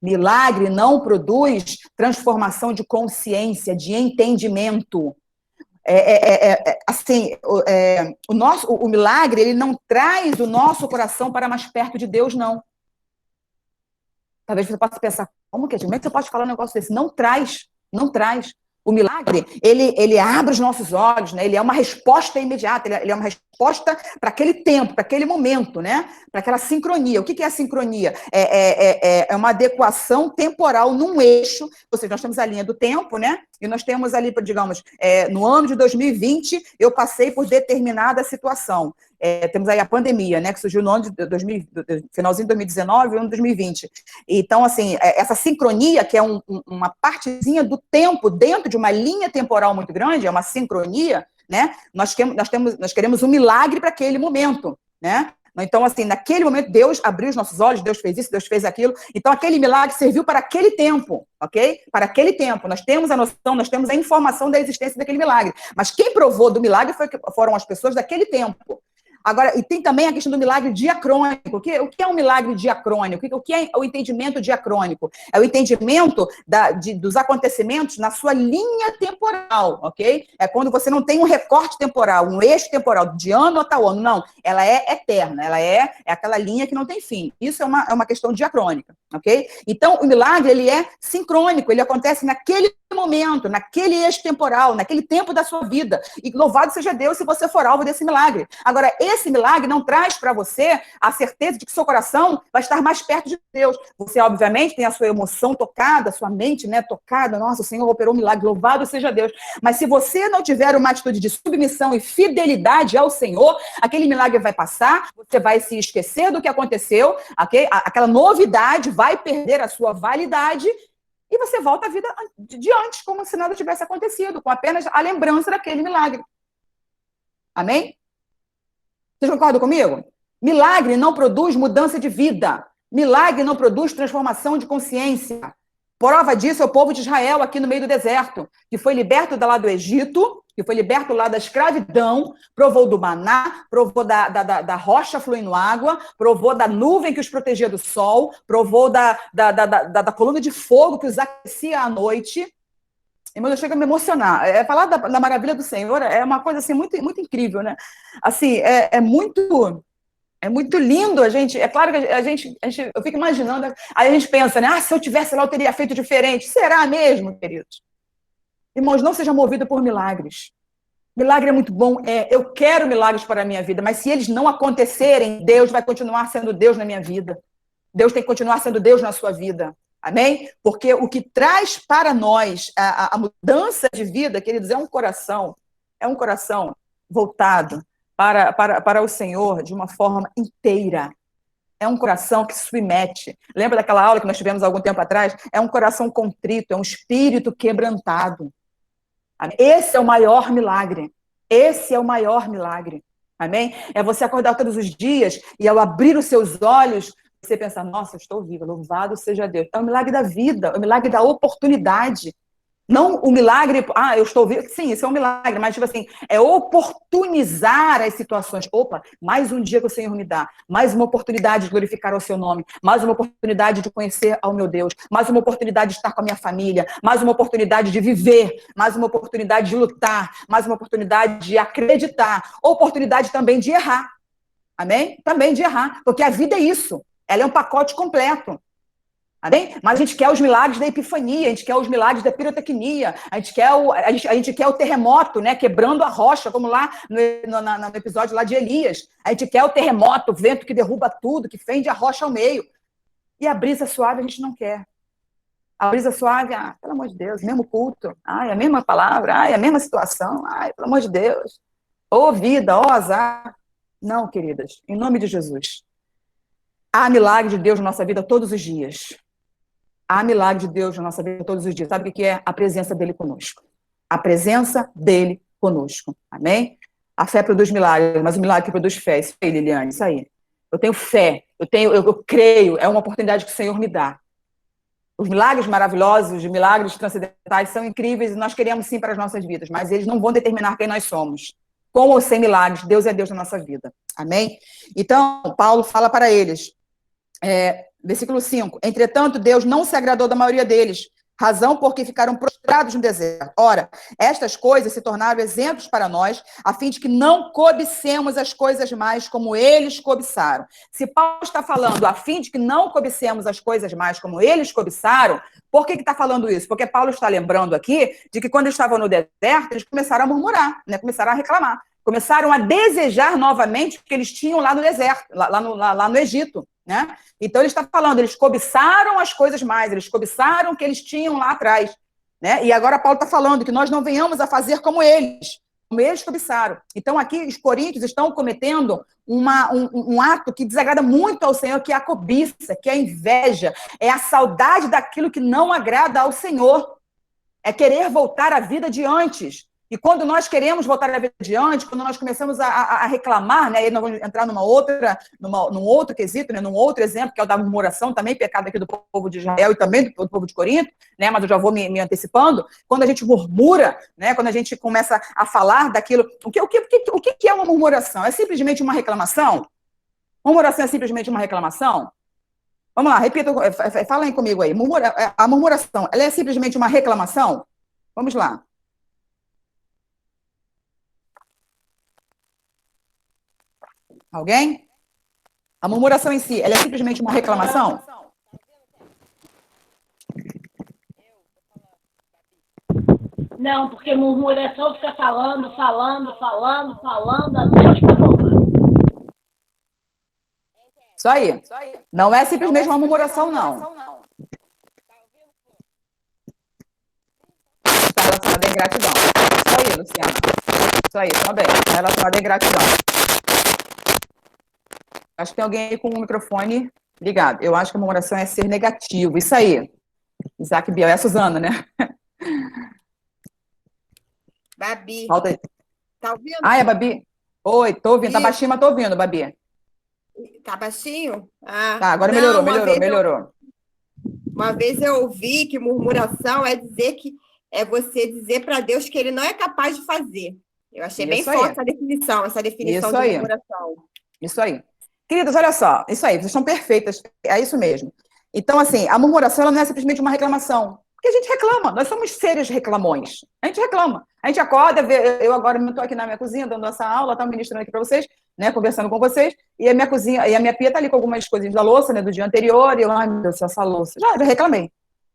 Milagre não produz transformação de consciência, de entendimento. O milagre, ele não traz o nosso coração para mais perto de Deus, não. Talvez você possa pensar, como é que você pode falar um negócio desse? Não traz. O milagre, ele abre os nossos olhos, né? Ele é uma resposta imediata, ele é uma resposta para aquele tempo, para aquele momento, né? Para aquela sincronia. O que é a sincronia? É uma adequação temporal num eixo, ou seja, nós temos a linha do tempo, né? E nós temos ali, digamos, no ano de 2020, eu passei por determinada situação. Temos aí a pandemia, né, que surgiu no ano de finalzinho de 2019 e ano de 2020. Então, assim, essa sincronia, que é uma partezinha do tempo dentro de uma linha temporal muito grande, é uma sincronia, né? Nós queremos um milagre para aquele momento, né? Então, assim, naquele momento, Deus abriu os nossos olhos, Deus fez isso, Deus fez aquilo. Então, aquele milagre serviu para aquele tempo, ok? Para aquele tempo. Nós temos a noção, nós temos a informação da existência daquele milagre. Mas quem provou do milagre foram as pessoas daquele tempo. Agora, e tem também a questão do milagre diacrônico. O que é um milagre diacrônico? O que é o entendimento diacrônico? É o entendimento dos acontecimentos na sua linha temporal, ok? É quando você não tem um recorte temporal, um eixo temporal de ano a tal ano. Não, ela é eterna, ela é aquela linha que não tem fim. Isso é uma questão diacrônica. ok? Então, o milagre, ele é sincrônico, ele acontece naquele momento, naquele eixo temporal, naquele tempo da sua vida. E louvado seja Deus se você for alvo desse milagre. Agora, esse milagre não traz para você a certeza de que seu coração vai estar mais perto de Deus. Você, obviamente, tem a sua emoção tocada, a sua mente, né, tocada. Nossa, o Senhor operou um milagre, louvado seja Deus. Mas se você não tiver uma atitude de submissão e fidelidade ao Senhor, aquele milagre vai passar, você vai se esquecer do que aconteceu, okay? Aquela novidade vai perder a sua validade e você volta à vida de antes, como se nada tivesse acontecido, com apenas a lembrança daquele milagre. Amém? Vocês concordam comigo? Milagre não produz mudança de vida. Milagre não produz transformação de consciência. Prova disso é o povo de Israel aqui no meio do deserto, que foi liberto lá do Egito, que foi liberto lá da escravidão, provou do maná, provou da rocha fluindo água, provou da nuvem que os protegia do sol, provou da coluna de fogo que os aquecia à noite. Irmão, eu chego a me emocionar. Falar da maravilha do Senhor é uma coisa assim, muito, muito incrível, né? Assim, é muito lindo, é claro que eu fico imaginando, aí a gente pensa, né, se eu tivesse lá eu teria feito diferente. Será mesmo, queridos? Irmãos, não seja movido por milagres. Milagre é muito bom, eu quero milagres para a minha vida, mas se eles não acontecerem, Deus vai continuar sendo Deus na minha vida. Deus tem que continuar sendo Deus na sua vida. Amém? Porque o que traz para nós a mudança de vida, queridos, é um coração voltado para o Senhor de uma forma inteira. É um coração que se submete. Lembra daquela aula que nós tivemos algum tempo atrás? É um coração contrito, é um espírito quebrantado. Esse é o maior milagre. Esse é o maior milagre. Amém? É você acordar todos os dias e ao abrir os seus olhos, você pensar, nossa, eu estou viva, louvado seja Deus. É o milagre da vida, é o milagre da oportunidade. Não o milagre, eu estou vivo. Sim, isso é um milagre, mas tipo assim, é oportunizar as situações. Opa, mais um dia que o Senhor me dá, mais uma oportunidade de glorificar o seu nome, mais uma oportunidade de conhecer ao meu Deus, mais uma oportunidade de estar com a minha família, mais uma oportunidade de viver, mais uma oportunidade de lutar, mais uma oportunidade de acreditar, oportunidade também de errar. Amém? Também de errar, porque a vida é isso. Ela é um pacote completo. Amém? Mas a gente quer os milagres da epifania, a gente quer os milagres da pirotecnia, a gente quer o terremoto, né, quebrando a rocha, como lá no episódio lá de Elias. A gente quer o terremoto, o vento que derruba tudo, que fende a rocha ao meio. E a brisa suave a gente não quer. A brisa suave, pelo amor de Deus, mesmo culto, a mesma palavra, a mesma situação, pelo amor de Deus. Ô vida, ó azar. Não, queridas, em nome de Jesus. Há milagre de Deus na nossa vida todos os dias. Há milagre de Deus na nossa vida todos os dias. Sabe o que é? A presença dele conosco. A presença dele conosco. Amém? A fé produz milagres, mas o milagre que produz fé. Isso aí, Liliane, isso aí. Eu tenho fé, eu creio, é uma oportunidade que o Senhor me dá. Os milagres maravilhosos, os milagres transcendentais são incríveis e nós queremos sim para as nossas vidas, mas eles não vão determinar quem nós somos. Com ou sem milagres, Deus é Deus na nossa vida. Amém? Então, Paulo fala para eles, versículo 5, entretanto, Deus não se agradou da maioria deles, razão porque ficaram prostrados no deserto. Ora, estas coisas se tornaram exemplos para nós, a fim de que não cobicemos as coisas mais como eles cobiçaram. Se Paulo está falando a fim de que não cobicemos as coisas mais como eles cobiçaram, por que está falando isso? Porque Paulo está lembrando aqui de que quando eles estavam no deserto, eles começaram a murmurar, né? Começaram a reclamar, começaram a desejar novamente o que eles tinham lá no deserto, lá no Egito. Né? Então, ele está falando, eles cobiçaram as coisas mais, eles cobiçaram o que eles tinham lá atrás. Né? E agora Paulo está falando que nós não venhamos a fazer como eles cobiçaram. Então, aqui os coríntios estão cometendo um ato que desagrada muito ao Senhor, que é a cobiça, que é a inveja, é a saudade daquilo que não agrada ao Senhor. É querer voltar à vida de antes. E quando nós queremos voltar à vida de antes, quando nós começamos a reclamar, né, aí nós vamos entrar num outro quesito, né, num outro exemplo, que é o da murmuração, também pecado aqui do povo de Israel e também do povo de Corinto, né, mas eu já vou me antecipando. Quando a gente murmura, né, quando a gente começa a falar daquilo, o que é uma murmuração? É simplesmente uma reclamação? Murmuração é simplesmente uma reclamação? Vamos lá, repita, falem comigo aí. A murmuração, ela é simplesmente uma reclamação? Vamos lá. Alguém? A murmuração em si, ela é simplesmente uma reclamação? Não, porque murmuração fica falando, até os patronos. Isso aí. Não é simplesmente uma murmuração, não. Está relacionada à ingratidão. Isso aí, Luciana. Isso aí, também. Está relacionada à ingratidão. Acho que tem alguém aí com o microfone ligado. Eu acho que a murmuração é ser negativo. Isso aí. Isaac Biel. É a Suzana, né? Babi, Falta aí. tá ouvindo? Ah, é a Babi? Oi, tô ouvindo. Tá Isso. baixinho, mas tô ouvindo, Babi. Tá baixinho? Ah, Tá, agora não, melhorou. Uma vez eu ouvi que murmuração é dizer que é você dizer para Deus que ele não é capaz de fazer. Eu achei bem Isso aí. forte essa definição Isso de aí. murmuração. Isso aí. Queridas, olha só. Isso aí, vocês estão perfeitas. É isso mesmo. Então, assim, a murmuração ela não é simplesmente uma reclamação. Porque a gente reclama. Nós somos seres reclamões. A gente reclama. A gente acorda, eu agora estou aqui na minha cozinha, dando essa aula, estou ministrando aqui para vocês, né, conversando com vocês, e a minha cozinha, e a minha pia está ali com algumas coisinhas da louça, né, do dia anterior, e eu, ai, meu Deus, essa louça. Já reclamei.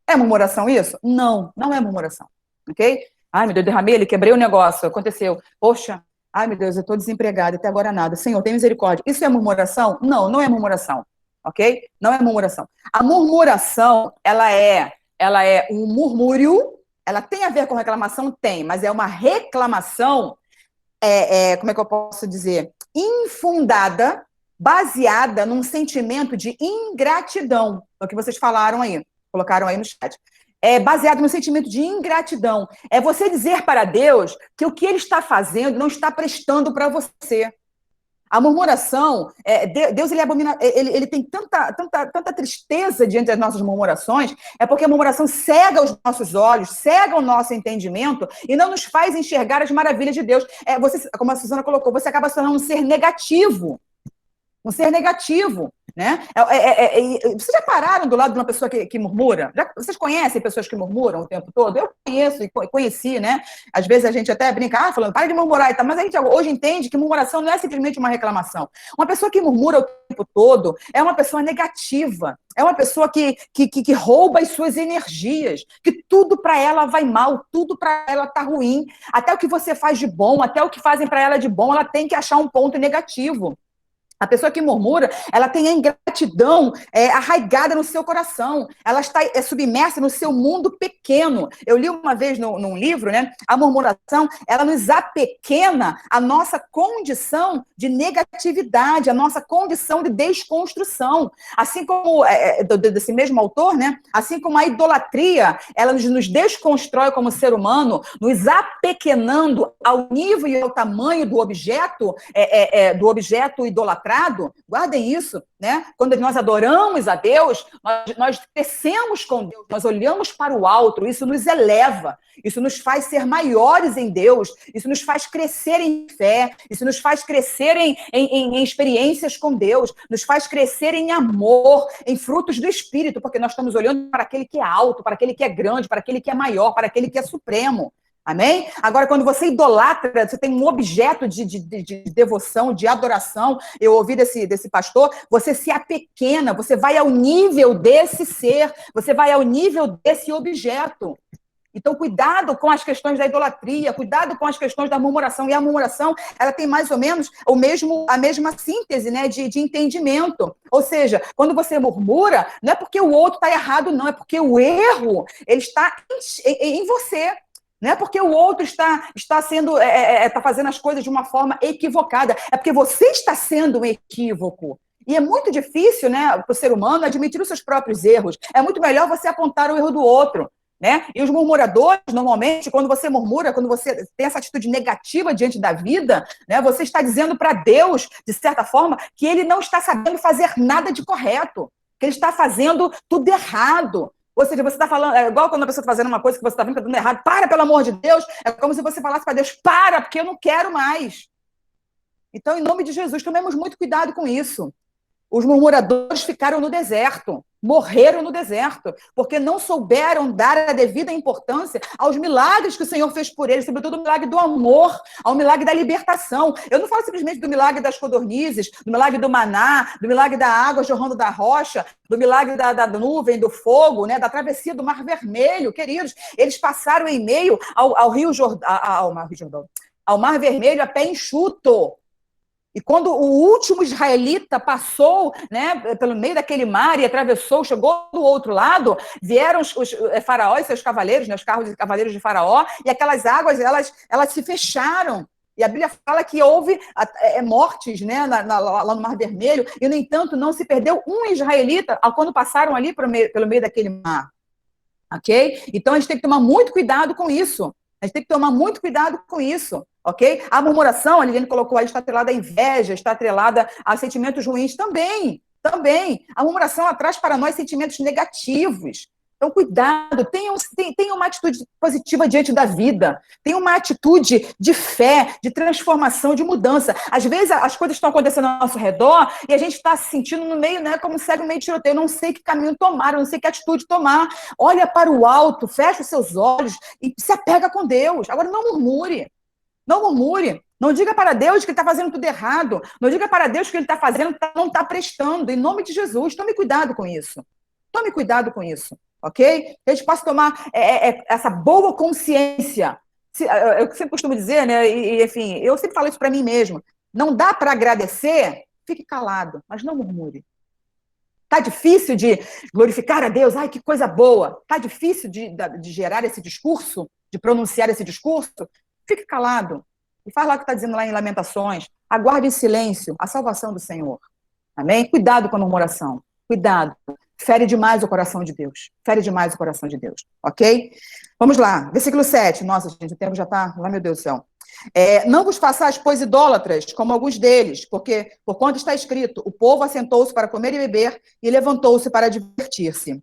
É murmuração isso? Não, não é murmuração. Ok? Ai, meu Deus, derramei ele, quebrei o negócio, aconteceu. Poxa, ai, meu Deus, eu estou desempregada, até agora nada. Senhor, tem misericórdia. Isso é murmuração? Não, não é murmuração. Ok? Não é murmuração. A murmuração, ela é um murmúrio, ela tem a ver com reclamação? Tem, mas é uma reclamação, como é que eu posso dizer? Infundada, baseada num sentimento de ingratidão. É o que vocês falaram aí, colocaram aí no chat. É baseado no sentimento de ingratidão. É você dizer para Deus que o que ele está fazendo não está prestando para você. A murmuração, Deus ele abomina, ele tem tanta tristeza diante das nossas murmurações, é porque a murmuração cega os nossos olhos, cega o nosso entendimento e não nos faz enxergar as maravilhas de Deus. Você, como a Suzana colocou, você acaba se tornando um ser negativo. Um ser negativo, né? Vocês já pararam do lado de uma pessoa que murmura? Vocês conhecem pessoas que murmuram o tempo todo? Eu conheço e conheci, né? Às vezes a gente até brinca, falando, para de murmurar e tal, mas a gente hoje entende que murmuração não é simplesmente uma reclamação. Uma pessoa que murmura o tempo todo é uma pessoa negativa, é uma pessoa que rouba as suas energias, que tudo para ela vai mal, tudo para ela tá ruim, até o que você faz de bom, até o que fazem para ela de bom, ela tem que achar um ponto negativo. A pessoa que murmura, ela tem a ingratidão arraigada no seu coração. Ela está submersa no seu mundo pequeno. Eu li uma vez num livro, né? A murmuração, ela nos apequena a nossa condição de negatividade, a nossa condição de desconstrução. Assim como, desse mesmo autor, né? Assim como a idolatria, ela nos desconstrói como ser humano, nos apequenando ao nível e ao tamanho do objeto idolatrado. Guardem isso, né? Quando nós adoramos a Deus, nós crescemos com Deus, nós olhamos para o alto, isso nos eleva, isso nos faz ser maiores em Deus, isso nos faz crescer em fé, isso nos faz crescer em experiências com Deus, nos faz crescer em amor, em frutos do Espírito, porque nós estamos olhando para aquele que é alto, para aquele que é grande, para aquele que é maior, para aquele que é supremo. Amém? Agora, quando você idolatra, você tem um objeto de devoção, de adoração, eu ouvi desse pastor, você se apequena, você vai ao nível desse ser, você vai ao nível desse objeto. Então, cuidado com as questões da idolatria, cuidado com as questões da murmuração. E a murmuração, ela tem mais ou menos a mesma síntese, né, de entendimento. Ou seja, quando você murmura, não é porque o outro está errado, não, é porque o erro ele está em você. Não é porque o outro está fazendo as coisas de uma forma equivocada, é porque você está sendo um equívoco. E é muito difícil, né, para o ser humano admitir os seus próprios erros. É muito melhor você apontar o erro do outro, né? E os murmuradores, normalmente, quando você murmura, quando você tem essa atitude negativa diante da vida, né, você está dizendo para Deus, de certa forma, que ele não está sabendo fazer nada de correto, que ele está fazendo tudo errado. Ou seja, você está falando, é igual quando a pessoa está fazendo uma coisa que você está vendo que está dando errado, para, pelo amor de Deus, é como se você falasse para Deus, para, porque eu não quero mais. Então, em nome de Jesus, tomemos muito cuidado com isso. Os murmuradores ficaram no deserto, morreram no deserto, porque não souberam dar a devida importância aos milagres que o Senhor fez por eles, sobretudo o milagre do amor, ao milagre da libertação. Eu não falo simplesmente do milagre das codornizes, do milagre do maná, do milagre da água jorrando da rocha, do milagre da nuvem, do fogo, né, da travessia do Mar Vermelho, queridos. Eles passaram em meio ao ao Mar Vermelho a pé enxuto. E quando o último israelita passou, né, pelo meio daquele mar e atravessou, chegou do outro lado, vieram os faraó e seus cavaleiros, né, os carros e cavaleiros de faraó, e aquelas águas, elas se fecharam. E a Bíblia fala que houve mortes, né, lá no Mar Vermelho, e, no entanto, não se perdeu um israelita quando passaram ali pelo meio daquele mar. Ok? Então, a gente tem que tomar muito cuidado com isso. A gente tem que tomar muito cuidado com isso, ok? A murmuração, a Liliane colocou aí, está atrelada à inveja, está atrelada a sentimentos ruins também. A murmuração traz para nós sentimentos negativos. Então, cuidado, tenha uma atitude positiva diante da vida, tenha uma atitude de fé, de transformação, de mudança. Às vezes, as coisas estão acontecendo ao nosso redor e a gente está se sentindo no meio, né, como cego, meio tiroteio. Eu não sei que caminho tomar, eu não sei que atitude tomar. Olha para o alto, fecha os seus olhos e se apega com Deus. Agora, não murmure. Não murmure. Não diga para Deus que ele está fazendo tudo errado. Não diga para Deus que ele está fazendo não está prestando. Em nome de Jesus, tome cuidado com isso. Tome cuidado com isso. Ok? Que a gente possa tomar essa boa consciência. Eu sempre costumo dizer, né? Enfim, eu sempre falo isso para mim mesmo. Não dá para agradecer, fique calado, mas não murmure. Está difícil de glorificar a Deus? Ai, que coisa boa. Está difícil de gerar esse discurso, de pronunciar esse discurso? Fique calado. E faz lá o que está dizendo lá em Lamentações. Aguarde em silêncio a salvação do Senhor. Amém? Cuidado com a murmuração. Cuidado. Fere demais o coração de Deus. Fere demais o coração de Deus. Ok? Vamos lá. Versículo 7. Nossa, gente, o tempo já está... Lá, meu Deus do céu. Não vos façais, pois, idólatras, como alguns deles, porque, por quanto está escrito, o povo assentou-se para comer e beber e levantou-se para divertir-se.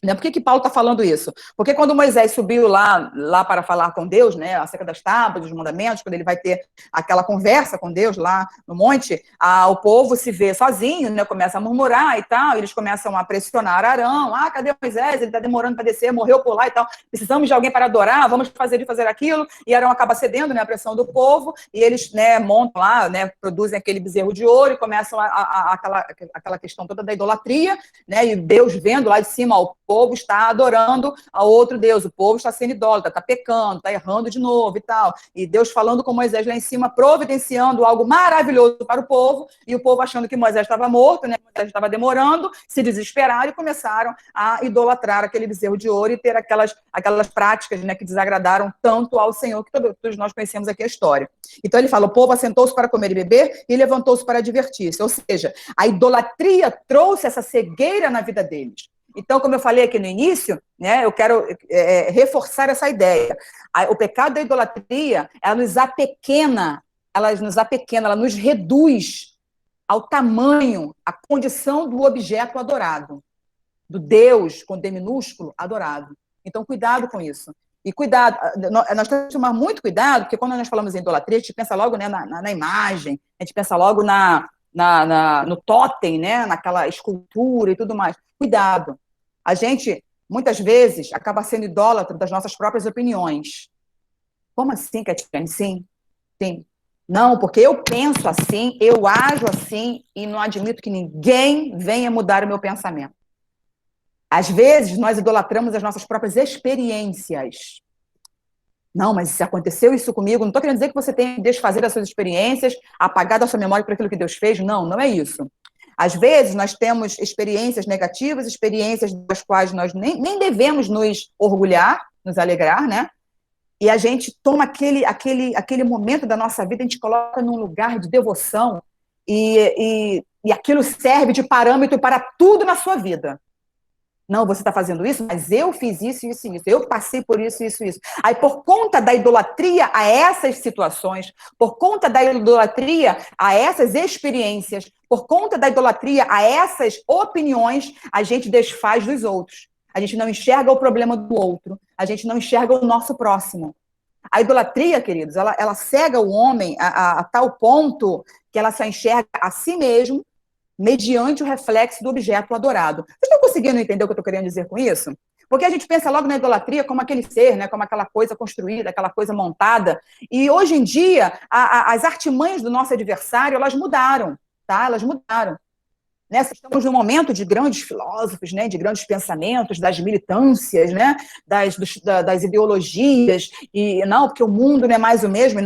Por que Paulo está falando isso? Porque quando Moisés subiu lá para falar com Deus, né, acerca das tábuas, dos mandamentos, quando ele vai ter aquela conversa com Deus lá no monte, o povo se vê sozinho, né, começa a murmurar e tal, eles começam a pressionar Arão. Cadê Moisés? Ele está demorando para descer, morreu por lá e tal. Precisamos de alguém para adorar, vamos fazer aquilo. E Arão acaba cedendo, né, a pressão do povo, e eles, né, montam lá, né, produzem aquele bezerro de ouro e começam aquela questão toda da idolatria, né, e Deus vendo lá de cima o povo está adorando a outro Deus, o povo está sendo idólatra, está pecando, está errando de novo e tal. E Deus falando com Moisés lá em cima, providenciando algo maravilhoso para o povo, e o povo achando que Moisés estava morto, né? Moisés estava demorando, se desesperaram e começaram a idolatrar aquele bezerro de ouro e ter aquelas práticas, né, que desagradaram tanto ao Senhor, que todos nós conhecemos aqui a história. Então ele fala, o povo assentou-se para comer e beber e levantou-se para divertir-se. Ou seja, a idolatria trouxe essa cegueira na vida deles. Então, como eu falei aqui no início, né, eu quero reforçar essa ideia. O pecado da idolatria, ela nos apequena, ela nos reduz ao tamanho, à condição do objeto adorado, do Deus, com D minúsculo, adorado. Então, cuidado com isso. E cuidado, nós temos que tomar muito cuidado, porque quando nós falamos em idolatria, a gente pensa logo, né, na imagem, a gente pensa logo no totem, né, naquela escultura e tudo mais. Cuidado. A gente, muitas vezes, acaba sendo idólatra das nossas próprias opiniões. Como assim, Catiane? Sim. Não, porque eu penso assim, eu ajo assim, e não admito que ninguém venha mudar o meu pensamento. Às vezes, nós idolatramos as nossas próprias experiências. Não, mas se aconteceu isso comigo, não estou querendo dizer que você tem que desfazer as suas experiências, apagar da sua memória por aquilo que Deus fez. Não, não é isso. Às vezes, nós temos experiências negativas, experiências das quais nós nem devemos nos orgulhar, nos alegrar, né? E a gente toma aquele momento da nossa vida, a gente coloca num lugar de devoção e aquilo serve de parâmetro para tudo na sua vida. Não, você está fazendo isso, mas eu fiz isso, isso e isso. Eu passei por isso, isso e isso. Aí, por conta da idolatria a essas situações, por conta da idolatria a essas experiências, por conta da idolatria a essas opiniões, a gente desfaz dos outros. A gente não enxerga o problema do outro. A gente não enxerga o nosso próximo. A idolatria, queridos, ela cega o homem a tal ponto que ela só enxerga a si mesmo, mediante o reflexo do objeto adorado. Vocês estão conseguindo entender o que eu estou querendo dizer com isso? Porque a gente pensa logo na idolatria como aquele ser, né, como aquela coisa construída, aquela coisa montada. E hoje em dia, as artimanhas do nosso adversário, elas mudaram, tá? Elas mudaram. Né? Estamos num momento de grandes filósofos, né, de grandes pensamentos, das militâncias, né, das ideologias, e não, porque o mundo não é mais o mesmo, e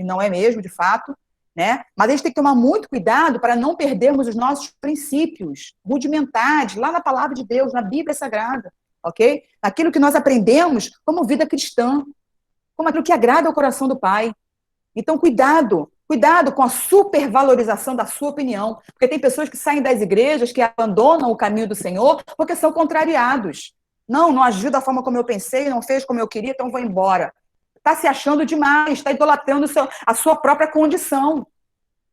não é mesmo, de fato, né? Mas a gente tem que tomar muito cuidado para não perdermos os nossos princípios rudimentares, lá na palavra de Deus, na Bíblia Sagrada, ok? Aquilo que nós aprendemos como vida cristã, como aquilo que agrada ao coração do Pai. Então, cuidado com a supervalorização da sua opinião, porque tem pessoas que saem das igrejas, que abandonam o caminho do Senhor, porque são contrariados. Não agiu da forma como eu pensei, não fez como eu queria, então vou embora. Está se achando demais, está idolatrando a sua própria condição.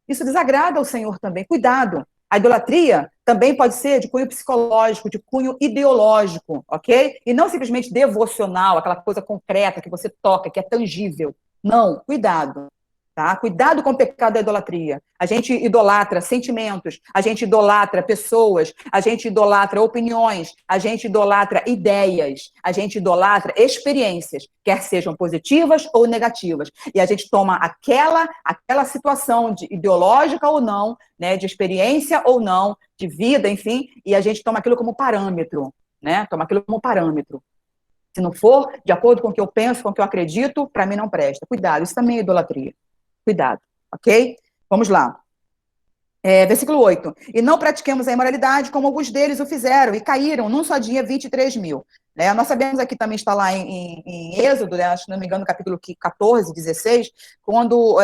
Isso desagrada ao Senhor também. Cuidado. A idolatria também pode ser de cunho psicológico, de cunho ideológico, ok? E não simplesmente devocional, aquela coisa concreta que você toca, que é tangível. Não, cuidado. Tá? Cuidado com o pecado da idolatria. A gente idolatra sentimentos, a gente idolatra pessoas, a gente idolatra opiniões, a gente idolatra ideias, a gente idolatra experiências, quer sejam positivas ou negativas. E a gente toma aquela situação ideológica ou não, né, de experiência ou não, de vida, enfim, e a gente toma aquilo como parâmetro, né? Toma aquilo como parâmetro. Se não for de acordo com o que eu penso, com o que eu acredito, para mim não presta. Cuidado, isso também é idolatria. Cuidado, ok? Vamos lá. Versículo 8. E não pratiquemos a imoralidade como alguns deles o fizeram e caíram num só dia 23 mil. Né? Nós sabemos aqui também, está lá em Êxodo, né? Acho que não me engano, capítulo 14, 16, quando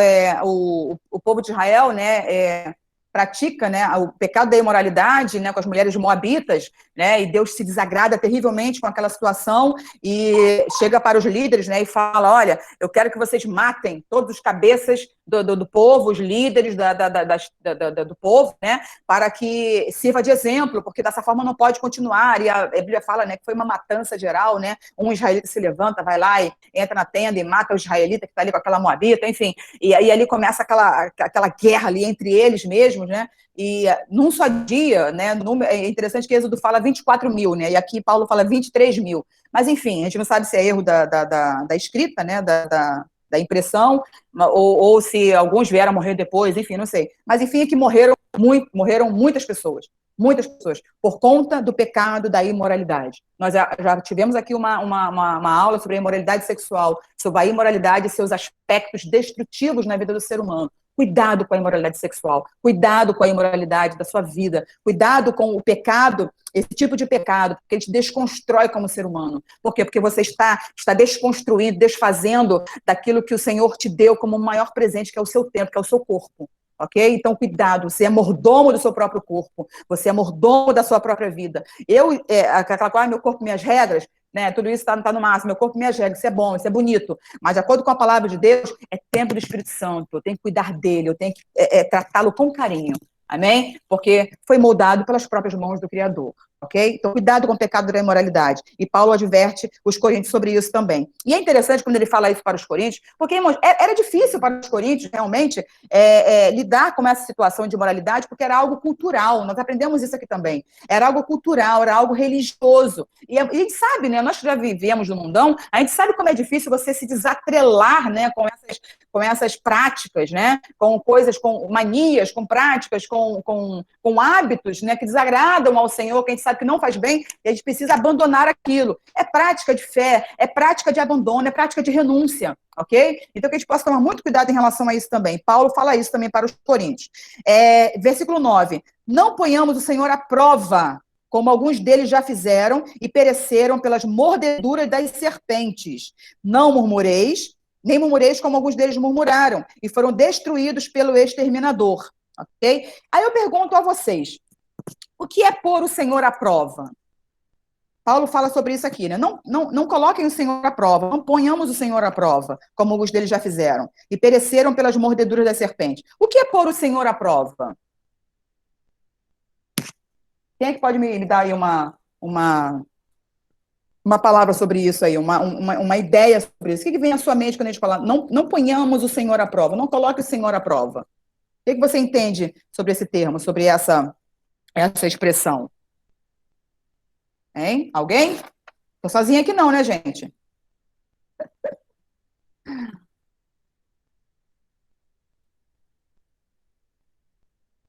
o povo de Israel, né, pratica, né, o pecado da imoralidade, né, com as mulheres moabitas, né, e Deus se desagrada terrivelmente com aquela situação e chega para os líderes, né, e fala, olha, eu quero que vocês matem todos os cabeças do povo, os líderes do povo, né, para que sirva de exemplo, porque dessa forma não pode continuar, e a Bíblia fala, né, que foi uma matança geral, né, um israelita se levanta, vai lá e entra na tenda e mata o israelita que está ali com aquela moabita, enfim, e aí ali começa aquela guerra ali entre eles mesmos, né, e num só dia, né, é interessante que Êxodo fala 24 mil, né, e aqui Paulo fala 23 mil, mas enfim, a gente não sabe se é erro da escrita, né, da impressão, ou se alguns vieram a morrer depois, enfim, não sei, mas enfim, é que morreram muitas pessoas, por conta do pecado da imoralidade. Nós já tivemos aqui uma aula sobre a imoralidade sexual, sobre a imoralidade e seus aspectos destrutivos na vida do ser humano. Cuidado com a imoralidade sexual, cuidado com a imoralidade da sua vida, cuidado com o pecado, esse tipo de pecado, porque ele te desconstrói como ser humano. Por quê? Porque você está desconstruindo, desfazendo daquilo que o Senhor te deu como o maior presente, que é o seu tempo, que é o seu corpo. Ok? Então, cuidado, você é mordomo do seu próprio corpo, você é mordomo da sua própria vida. Aquela coisa, meu corpo, minhas regras, né? Tudo isso está no máximo, meu corpo, minhas regras, isso é bom, isso é bonito, mas de acordo com a palavra de Deus, é templo do Espírito Santo, eu tenho que cuidar dele, eu tenho que tratá-lo com carinho, amém? Porque foi moldado pelas próprias mãos do Criador. Ok? Então, cuidado com o pecado da imoralidade. E Paulo adverte os coríntios sobre isso também. E é interessante quando ele fala isso para os coríntios, porque, irmãos, era difícil para os coríntios, realmente, lidar com essa situação de imoralidade, porque era algo cultural. Nós aprendemos isso aqui também. Era algo cultural, era algo religioso. E a gente sabe, né? Nós que já vivemos no mundão, a gente sabe como é difícil você se desatrelar, né, com essas práticas, né? Com coisas, com manias, com práticas, com hábitos, né, que desagradam ao Senhor, que a gente sabe que não faz bem, e a gente precisa abandonar aquilo. É prática de fé, é prática de abandono, é prática de renúncia, ok? Então que a gente possa tomar muito cuidado em relação a isso também. Paulo fala isso também para os coríntios. Versículo 9. Não ponhamos o Senhor à prova, como alguns deles já fizeram e pereceram pelas mordeduras das serpentes. Não murmureis, nem murmureis como alguns deles murmuraram, e foram destruídos pelo exterminador. Ok? Aí eu pergunto a vocês, o que é pôr o Senhor à prova? Paulo fala sobre isso aqui, né? Não coloquem o Senhor à prova, não ponhamos o Senhor à prova, como alguns deles já fizeram, e pereceram pelas mordeduras da serpente. O que é pôr o Senhor à prova? Quem é que pode me dar aí uma palavra sobre isso aí, uma ideia sobre isso? O que vem à sua mente quando a gente fala, não ponhamos o Senhor à prova, não coloque o Senhor à prova? que você entende sobre esse termo, sobre essa expressão? Hein? Alguém? Tô sozinha aqui não, né, gente?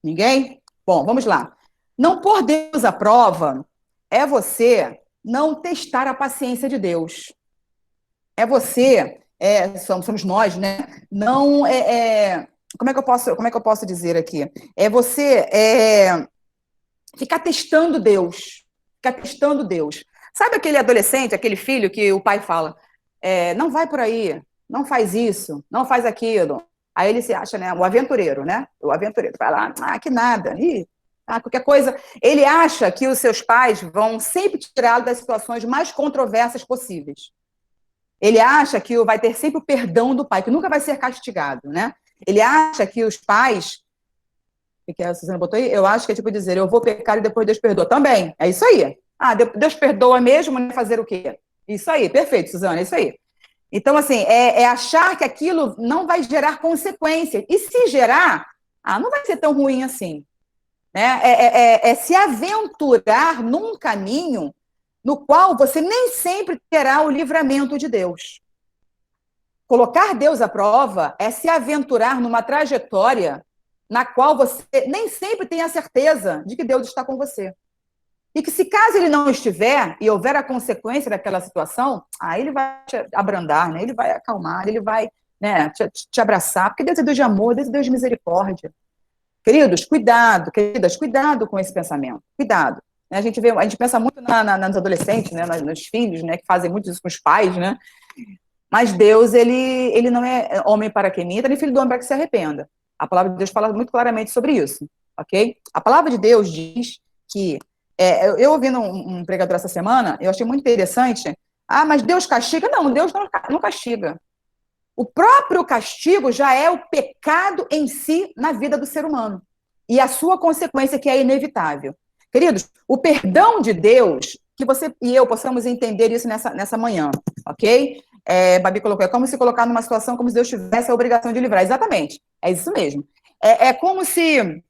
Ninguém? Bom, vamos lá. Não pôr Deus à prova é você não testar a paciência de Deus. É você, somos nós, né? Não como é que eu posso dizer aqui? É você ficar testando Deus. Ficar testando Deus. Sabe aquele adolescente, aquele filho que o pai fala, não vai por aí, não faz isso, não faz aquilo. Aí ele se acha, né, o aventureiro, né? O aventureiro vai lá, que nada, qualquer coisa. Ele acha que os seus pais vão sempre tirá-lo das situações mais controversas possíveis. Ele acha que vai ter sempre o perdão do pai, que nunca vai ser castigado, né? Ele acha que os pais... O que a Suzana botou aí? Eu acho que é tipo dizer, eu vou pecar e depois Deus perdoa. Também, é isso aí. Deus perdoa mesmo, né? Fazer o quê? Isso aí, perfeito, Suzana, é isso aí. Então, assim, é achar que aquilo não vai gerar consequência. E se gerar, não vai ser tão ruim assim. Né? É se aventurar num caminho no qual você nem sempre terá o livramento de Deus. Colocar Deus à prova é se aventurar numa trajetória na qual você nem sempre tem a certeza de que Deus está com você. E que se caso ele não estiver e houver a consequência daquela situação, ele vai te abrandar, né? Ele vai acalmar, ele vai, né, te abraçar, porque Deus é Deus de amor, Deus é Deus de misericórdia. Queridos, queridas, cuidado com esse pensamento, cuidado. A gente pensa muito nos adolescentes, né, nos filhos, né, que fazem muito isso com os pais, né? Mas Deus, ele não é homem para que minta, nem filho do homem para que se arrependa. A palavra de Deus fala muito claramente sobre isso, ok? A palavra de Deus diz que eu ouvindo um pregador essa semana, eu achei muito interessante. Mas Deus castiga? Não, Deus não castiga. O próprio castigo já é o pecado em si na vida do ser humano. E a sua consequência, que é inevitável. Queridos, o perdão de Deus, que você e eu possamos entender isso nessa manhã, ok? Babi colocou, é como se colocar numa situação como se Deus tivesse a obrigação de livrar. Exatamente, é isso mesmo. É como se...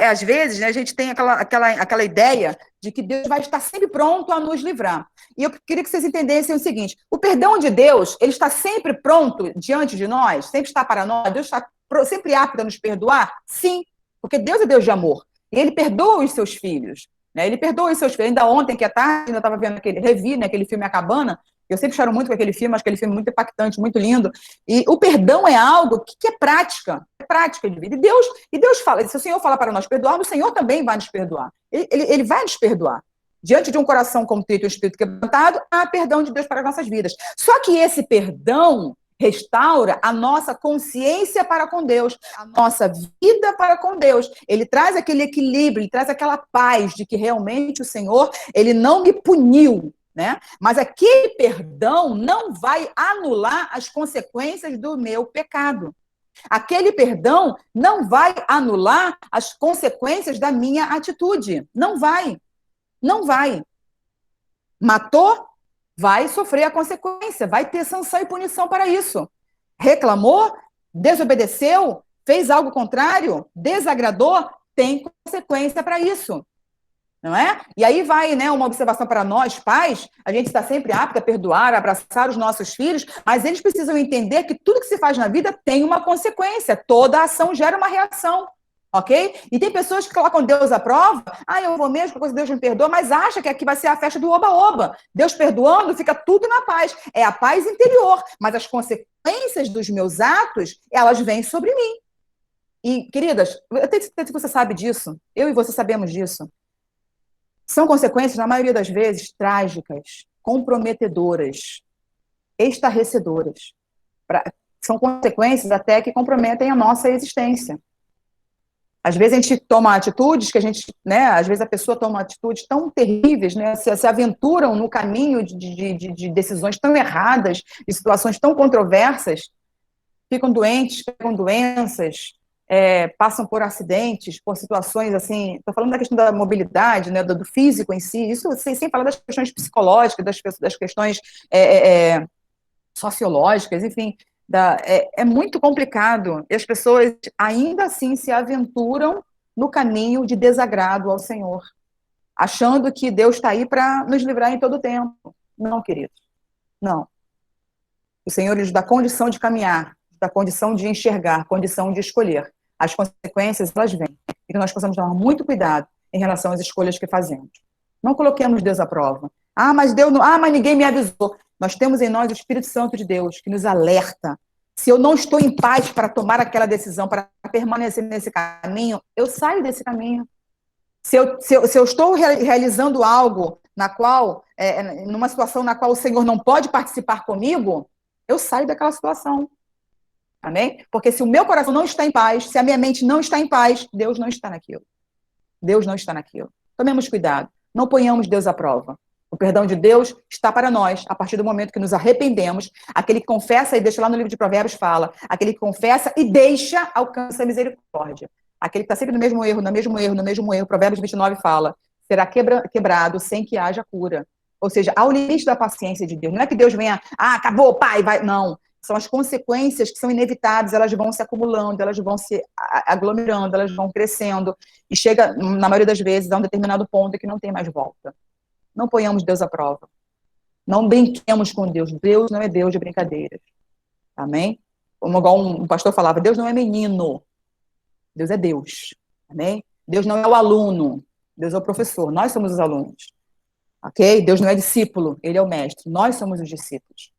às vezes, né, a gente tem aquela ideia de que Deus vai estar sempre pronto a nos livrar. E eu queria que vocês entendessem o seguinte, o perdão de Deus, ele está sempre pronto diante de nós, sempre está para nós, Deus está sempre apto a nos perdoar? Sim, porque Deus é Deus de amor. E ele perdoa os seus filhos. Né? Ele perdoa os seus filhos. Ainda ontem, que à tarde, eu estava vendo revi, né, aquele filme A Cabana. Eu sempre choro muito com aquele filme, acho aquele filme muito impactante, muito lindo. E o perdão é algo que é prática de vida. E Deus fala, se o Senhor falar para nós perdoar, o Senhor também vai nos perdoar. Ele vai nos perdoar. Diante de um coração contrito e um espírito quebrantado, há perdão de Deus para as nossas vidas. Só que esse perdão restaura a nossa consciência para com Deus, a nossa vida para com Deus. Ele traz aquele equilíbrio, ele traz aquela paz de que realmente o Senhor, ele não me puniu, né? Mas aquele perdão não vai anular as consequências do meu pecado. Aquele perdão não vai anular as consequências da minha atitude. Não vai. Não vai. Matou? Vai sofrer a consequência, vai ter sanção e punição para isso. Reclamou? Desobedeceu? Fez algo contrário? Desagradou? Tem consequência para isso. Não é? E aí vai, né, uma observação para nós, pais, a gente está sempre apto a perdoar, a abraçar os nossos filhos, mas eles precisam entender que tudo que se faz na vida tem uma consequência, toda ação gera uma reação, ok? E tem pessoas que colocam Deus à prova, eu vou mesmo, porque Deus me perdoa, mas acha que aqui vai ser a festa do oba-oba. Deus perdoando, fica tudo na paz. É a paz interior, mas as consequências dos meus atos, elas vêm sobre mim. E, queridas, eu tenho certeza que você sabe disso, eu e você sabemos disso. São consequências, na maioria das vezes, trágicas, comprometedoras, estarrecedoras. São consequências até que comprometem a nossa existência. Às vezes a gente toma atitudes que a gente, né, às vezes a pessoa toma atitudes tão terríveis, né, se aventuram no caminho de decisões tão erradas, de situações tão controversas, ficam doentes, pegam doenças, passam por acidentes, por situações assim, estou falando da questão da mobilidade, né, do físico em si, isso sem falar das questões psicológicas, das questões sociológicas, enfim, É muito complicado. E as pessoas ainda assim se aventuram no caminho de desagrado ao Senhor, achando que Deus está aí para nos livrar em todo o tempo. Não, queridos. Não. O Senhor lhes dá condição de caminhar, dá condição de enxergar, condição de escolher. As consequências, elas vêm. E que nós possamos tomar muito cuidado em relação às escolhas que fazemos. Não coloquemos Deus à prova. Mas Deus não, mas ninguém me avisou. Nós temos em nós o Espírito Santo de Deus, que nos alerta. Se eu não estou em paz para tomar aquela decisão, para permanecer nesse caminho, eu saio desse caminho. Se eu estou realizando algo na qual, numa situação na qual o Senhor não pode participar comigo, eu saio daquela situação. Amém? Porque se o meu coração não está em paz, se a minha mente não está em paz, Deus não está naquilo. Deus não está naquilo. Tomemos cuidado. Não ponhamos Deus à prova. O perdão de Deus está para nós, a partir do momento que nos arrependemos. Aquele que confessa e deixa, lá no livro de Provérbios fala, aquele que confessa e deixa, alcança a misericórdia. Aquele que está sempre no mesmo erro, Provérbios 29 fala, será quebrado sem que haja cura. Ou seja, ao limite da paciência de Deus. Não é que Deus venha, acabou, pai, vai. Não. São as consequências que são inevitáveis, elas vão se acumulando, elas vão se aglomerando, elas vão crescendo, e chega, na maioria das vezes, a um determinado ponto que não tem mais volta. Não ponhamos Deus à prova. Não brinquemos com Deus. Deus não é Deus de brincadeiras. Amém? Como igual um pastor falava, Deus não é menino. Deus é Deus. Amém? Deus não é o aluno. Deus é o professor. Nós somos os alunos. Ok? Deus não é discípulo. Ele é o mestre. Nós somos os discípulos.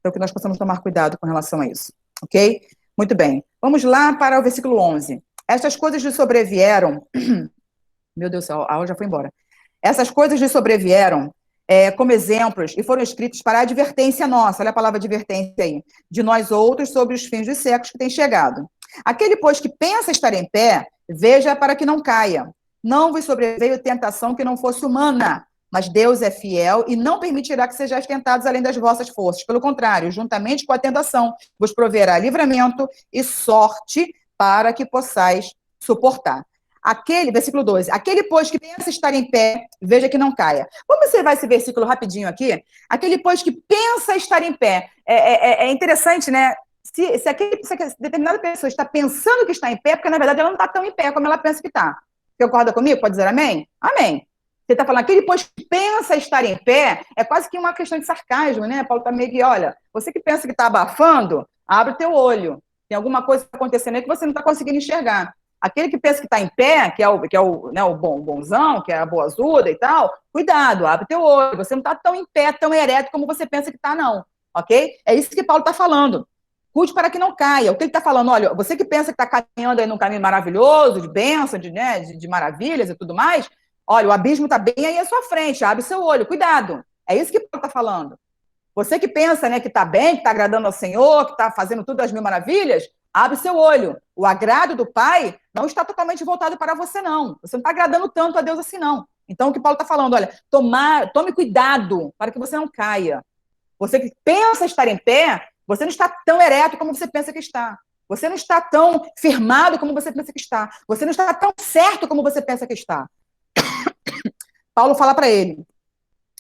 Então, que nós possamos tomar cuidado com relação a isso. Ok? Muito bem. Vamos lá para o versículo 11. Estas coisas lhe sobrevieram... Meu Deus do céu, a aula já foi embora. Essas coisas lhe sobrevieram como exemplos e foram escritos para a advertência nossa, olha a palavra advertência aí, de nós outros sobre os fins dos séculos que têm chegado. Aquele, pois, que pensa estar em pé, veja para que não caia. Não vos sobreveio tentação que não fosse humana, mas Deus é fiel e não permitirá que sejais tentados além das vossas forças. Pelo contrário, juntamente com a tentação, vos proverá livramento e sorte para que possais suportar. Versículo 12, aquele, pois, que pensa estar em pé, veja que não caia. Vamos observar esse versículo rapidinho aqui? Aquele, pois, que pensa estar em pé. É interessante, né? Se determinada pessoa está pensando que está em pé, porque, na verdade, ela não está tão em pé como ela pensa que está. Você concorda comigo? Pode dizer amém? Amém. Você está falando, aquele, pois, que pensa estar em pé, é quase que uma questão de sarcasmo, né? Paulo está meio que, olha, você que pensa que está abafando, abre o teu olho. Tem alguma coisa acontecendo aí que você não está conseguindo enxergar. Aquele que pensa que está em pé, que é o bonzão, que é a boazuda e tal, cuidado, abre teu olho. Você não está tão em pé, tão ereto como você pensa que está, não. Ok? É isso que Paulo está falando. Cuide para que não caia. O que ele está falando? Olha, você que pensa que está caminhando aí num caminho maravilhoso, de bênção, de maravilhas e tudo mais, olha, o abismo está bem aí à sua frente, abre seu olho, cuidado. É isso que Paulo está falando. Você que pensa, né, que está bem, que está agradando ao Senhor, que está fazendo tudo as mil maravilhas, abre seu olho. O agrado do Pai não está totalmente voltado para você, não. Você não está agradando tanto a Deus assim, não. Então, o que Paulo está falando, olha, tome cuidado para que você não caia. Você que pensa estar em pé, você não está tão ereto como você pensa que está. Você não está tão firmado como você pensa que está. Você não está tão certo como você pensa que está. Paulo fala para ele,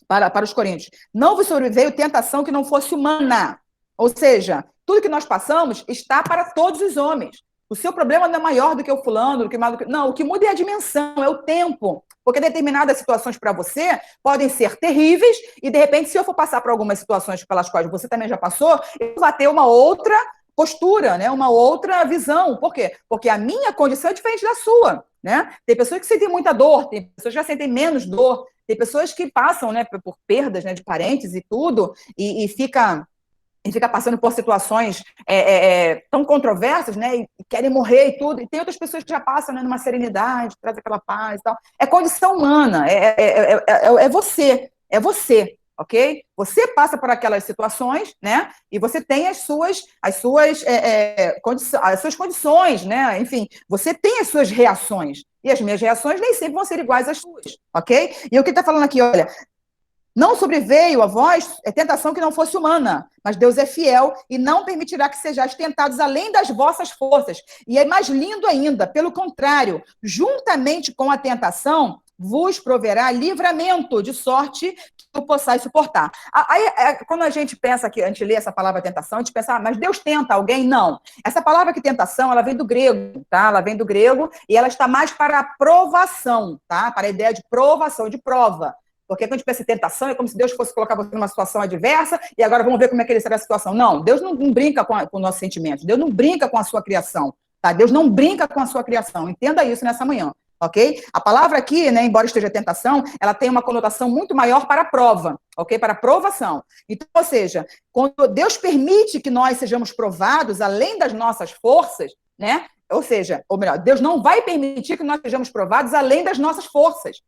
para os coríntios, não vos sobreveio tentação que não fosse humana. Ou seja, tudo que nós passamos está para todos os homens. O seu problema não é maior do que o fulano, não, o que muda é a dimensão, é o tempo. Porque determinadas situações para você podem ser terríveis e, de repente, se eu for passar por algumas situações pelas quais você também já passou, eu vou ter uma outra postura, né? Uma outra visão. Por quê? Porque a minha condição é diferente da sua. Né? Tem pessoas que sentem muita dor, tem pessoas que já sentem menos dor, tem pessoas que passam, né, por perdas, né, de parentes e tudo, e fica passando por situações tão controversas, né, e querem morrer e tudo, e tem outras pessoas que já passam, né, numa serenidade, traz aquela paz e tal. É condição humana, é você, ok? Você passa por aquelas situações, né, e você tem as suas condições, né, enfim, você tem as suas reações, e as minhas reações nem sempre vão ser iguais às suas, ok? E o que está falando aqui, olha, não sobreveio a vós tentação que não fosse humana, mas Deus é fiel e não permitirá que sejais tentados além das vossas forças. E é mais lindo ainda, pelo contrário, juntamente com a tentação, vos proverá livramento, de sorte tu possais suportar. Aí, quando a gente pensa que, a gente lê essa palavra tentação, a gente pensa, mas Deus tenta alguém? Não. Essa palavra que tentação, ela vem do grego, tá? Ela vem do grego e ela está mais para a provação, tá? Para a ideia de provação, de prova. Porque quando a gente pensa em tentação, é como se Deus fosse colocar você numa situação adversa e agora vamos ver como é que ele será a situação. Não, Deus não brinca com o nosso sentimento. Deus não brinca com a sua criação, tá? Deus não brinca com a sua criação. Entenda isso nessa manhã, ok? A palavra aqui, né, embora esteja tentação, ela tem uma conotação muito maior para a prova, ok? Para a provação. Então, ou seja, quando Deus permite que nós sejamos provados além das nossas forças, né? Ou seja, ou melhor, Deus não vai permitir que nós sejamos provados além das nossas forças.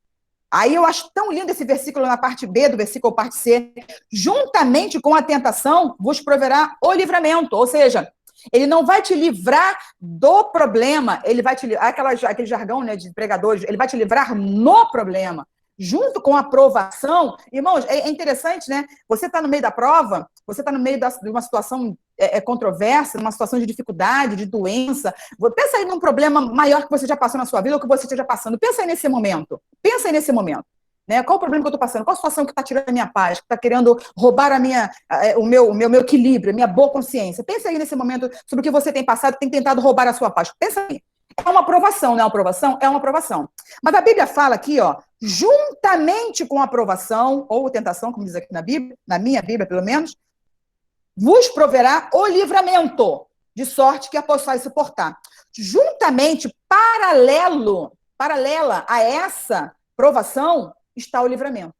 Aí eu acho tão lindo esse versículo na parte B do versículo parte C. Juntamente com a tentação, vos proverá o livramento. Ou seja, ele não vai te livrar do problema, ele vai te livrar, aquele jargão, né, de pregadores, ele vai te livrar no problema. Junto com a provação, irmãos, é interessante, né? Você está no meio da prova, você está no meio de uma situação controversa, numa situação de dificuldade, de doença. Pensa aí num problema maior que você já passou na sua vida ou que você esteja passando. Pensa aí nesse momento. Pensa aí nesse momento. Né? Qual o problema que eu estou passando? Qual a situação que está tirando a minha paz, que está querendo roubar o meu equilíbrio, a minha boa consciência? Pensa aí nesse momento sobre o que você tem passado, tem tentado roubar a sua paz. Pensa aí. É uma aprovação, não é uma aprovação? É uma aprovação. Mas a Bíblia fala aqui, ó, juntamente com a aprovação, ou tentação, como diz aqui na Bíblia, na minha Bíblia, pelo menos, vos proverá o livramento, de sorte que a possais suportar. Juntamente, paralela a essa provação, está o livramento.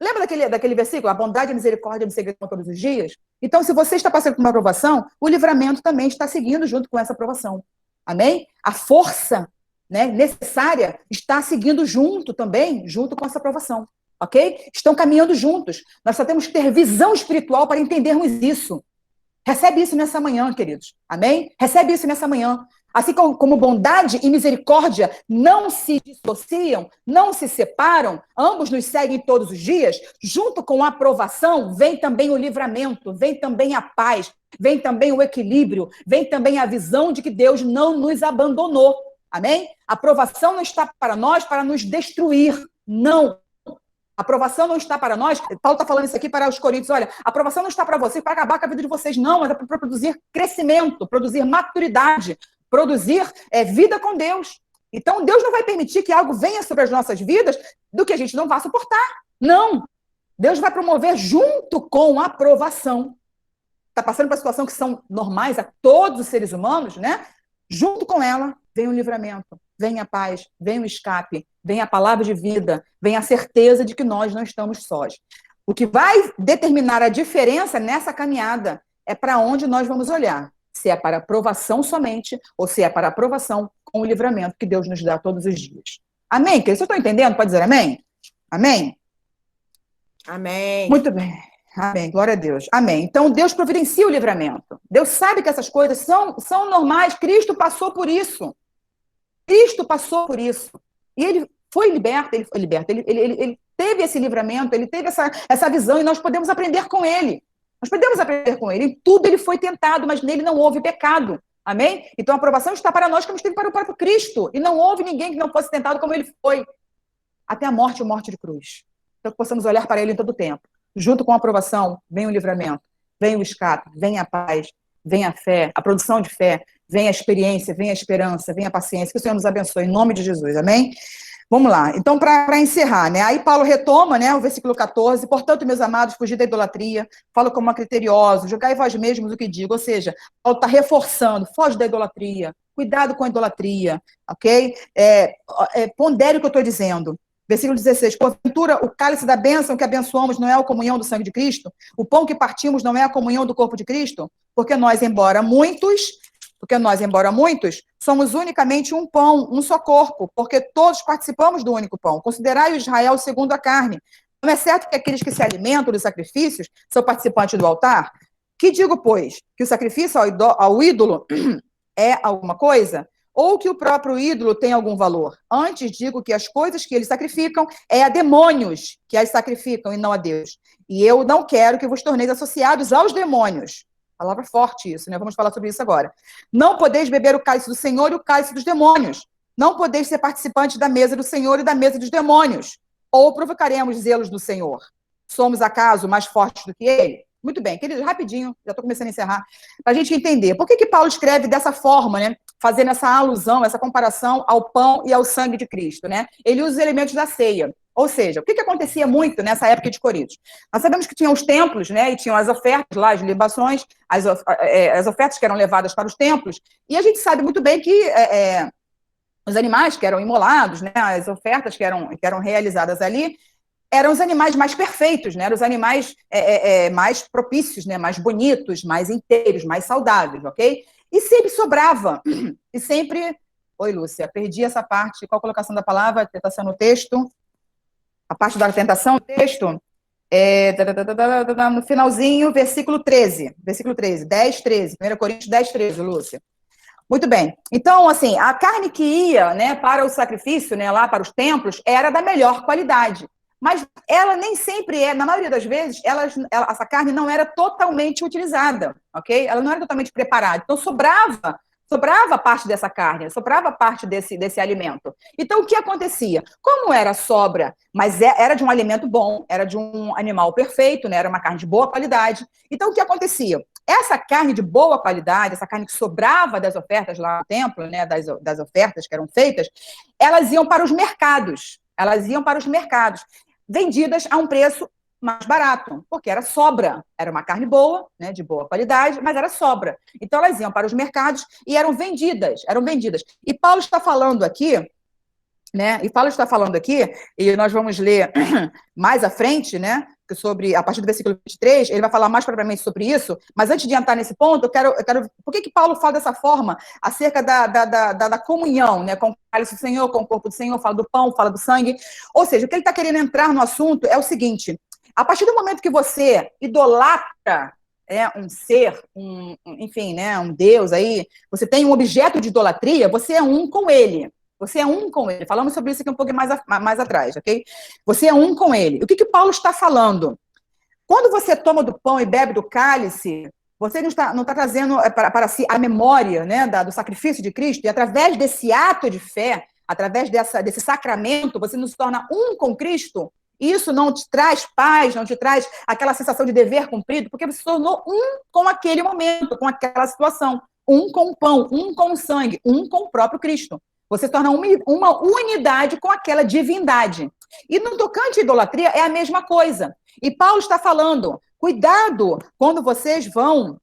Lembra daquele versículo? A bondade e a misericórdia me seguirão todos os dias? Então, se você está passando por uma provação, o livramento também está seguindo junto com essa provação. Amém? A força, né, necessária está seguindo junto também, junto com essa aprovação, ok? Estão caminhando juntos. Nós só temos que ter visão espiritual para entendermos isso. Recebe isso nessa manhã, queridos. Amém? Recebe isso nessa manhã. Assim como bondade e misericórdia não se dissociam, não se separam, ambos nos seguem todos os dias, junto com a aprovação vem também o livramento, vem também a paz, vem também o equilíbrio, vem também a visão de que Deus não nos abandonou. Amém? A aprovação não está para nós para nos destruir, não. A aprovação não está para nós, Paulo está falando isso aqui para os coríntios, olha, a aprovação não está para vocês, para acabar com a vida de vocês, não, mas é para produzir crescimento, produzir maturidade, produzir vida com Deus. Então, Deus não vai permitir que algo venha sobre as nossas vidas do que a gente não vá suportar. Não. Deus vai promover junto com a aprovação. Está passando por uma situação que são normais a todos os seres humanos, né? Junto com ela, vem o livramento, vem a paz, vem o escape, vem a palavra de vida, vem a certeza de que nós não estamos sós. O que vai determinar a diferença nessa caminhada é para onde nós vamos olhar. Se é para aprovação somente, ou se é para aprovação com o livramento que Deus nos dá todos os dias. Amém? Vocês estão entendendo? Pode dizer amém? Amém? Amém. Muito bem. Amém. Glória a Deus. Amém. Então, Deus providencia o livramento. Deus sabe que essas coisas são normais. Cristo passou por isso. Cristo passou por isso. E ele foi liberto, ele teve esse livramento, ele teve essa visão, e nós podemos aprender com ele. Nós podemos aprender com ele. Em tudo ele foi tentado, mas nele não houve pecado. Amém? Então a aprovação está para nós como esteve para o próprio Cristo. E não houve ninguém que não fosse tentado como ele foi. Até a morte de cruz. Então que possamos olhar para ele em todo o tempo. Junto com a aprovação, vem o livramento, vem o escape, vem a paz, vem a fé, a produção de fé, vem a experiência, vem a esperança, vem a paciência. Que o Senhor nos abençoe em nome de Jesus. Amém? Vamos lá. Então, para encerrar, né? Aí Paulo retoma, né, o versículo 14. Portanto, meus amados, fugir da idolatria. Falo como uma criteriosa. Julgai vós mesmos o que digo. Ou seja, Paulo está reforçando. Foge da idolatria. Cuidado com a idolatria. Ok? Pondere o que eu estou dizendo. Versículo 16. Porventura, o cálice da bênção que abençoamos não é a comunhão do sangue de Cristo? O pão que partimos não é a comunhão do corpo de Cristo? Porque nós, embora muitos, somos unicamente um pão, um só corpo, porque todos participamos do único pão. Considerai o Israel segundo a carne. Não é certo que aqueles que se alimentam dos sacrifícios são participantes do altar? Que digo, pois, que o sacrifício ao ídolo é alguma coisa? Ou que o próprio ídolo tem algum valor? Antes digo que as coisas que eles sacrificam é a demônios que as sacrificam e não a Deus. E eu não quero que vos torneis associados aos demônios. Palavra forte isso, né? Vamos falar sobre isso agora. Não podeis beber o cálice do Senhor e o cálice dos demônios. Não podeis ser participantes da mesa do Senhor e da mesa dos demônios. Ou provocaremos zelos do Senhor. Somos, acaso, mais fortes do que ele? Muito bem, queridos, rapidinho, já estou começando a encerrar, para a gente entender. Por que Paulo escreve dessa forma, né? Fazendo essa alusão, essa comparação ao pão e ao sangue de Cristo, né? Ele usa os elementos da ceia. Ou seja, o que acontecia muito nessa época de Corinto? Nós sabemos que tinham os templos, né? E tinham as ofertas lá, as libações, as ofertas que eram levadas para os templos. E a gente sabe muito bem que os animais que eram imolados, né? As ofertas que eram realizadas ali, eram os animais mais perfeitos, né? Eram os animais mais propícios, né? Mais bonitos, mais inteiros, mais saudáveis, ok? E sempre sobrava. E sempre... Oi, Lúcia, perdi essa parte. Qual a colocação da palavra? Tentação no texto. A parte da tentação, o texto. No finalzinho, versículo 13. Versículo 13, 10, 13. 1 Coríntios 10, 13, Lúcia. Muito bem. Então, assim, a carne que ia, né, para o sacrifício, né, lá para os templos, era da melhor qualidade. Mas ela nem sempre na maioria das vezes, essa carne não era totalmente utilizada, ok? Ela não era totalmente preparada. Então, sobrava parte dessa carne, sobrava parte desse alimento. Então, o que acontecia? Como era sobra, mas era de um alimento bom, era de um animal perfeito, né? Era uma carne de boa qualidade. Então, o que acontecia? Essa carne de boa qualidade, essa carne que sobrava das ofertas lá no templo, né? Das ofertas que eram feitas, elas iam para os mercados. Elas iam para os mercados, vendidas a um preço mais barato, porque era sobra, era uma carne boa, né, de boa qualidade, mas era sobra. Então elas iam para os mercados e eram vendidas. E Paulo está falando aqui, né? E nós vamos ler mais à frente, né? Sobre, a partir do versículo 23, ele vai falar mais propriamente sobre isso, mas antes de entrar nesse ponto, eu quero por que Paulo fala dessa forma acerca da comunhão, né, com o cálice do Senhor, com o corpo do Senhor, fala do pão, fala do sangue, ou seja, o que ele está querendo entrar no assunto é o seguinte: a partir do momento que você idolatra um ser, enfim, né, um Deus aí, você tem um objeto de idolatria, você é um com ele. Você é um com ele. Falamos sobre isso aqui um pouco mais atrás, ok? Você é um com ele. O que Paulo está falando? Quando você toma do pão e bebe do cálice, você não está trazendo para si a memória, né, do sacrifício de Cristo, e através desse ato de fé, através desse sacramento, você nos torna um com Cristo. Isso não te traz paz, não te traz aquela sensação de dever cumprido, porque você se tornou um com aquele momento, com aquela situação. Um com o pão, um com o sangue, um com o próprio Cristo. Você se torna uma unidade com aquela divindade. E no tocante à idolatria é a mesma coisa. E Paulo está falando, cuidado quando vocês vão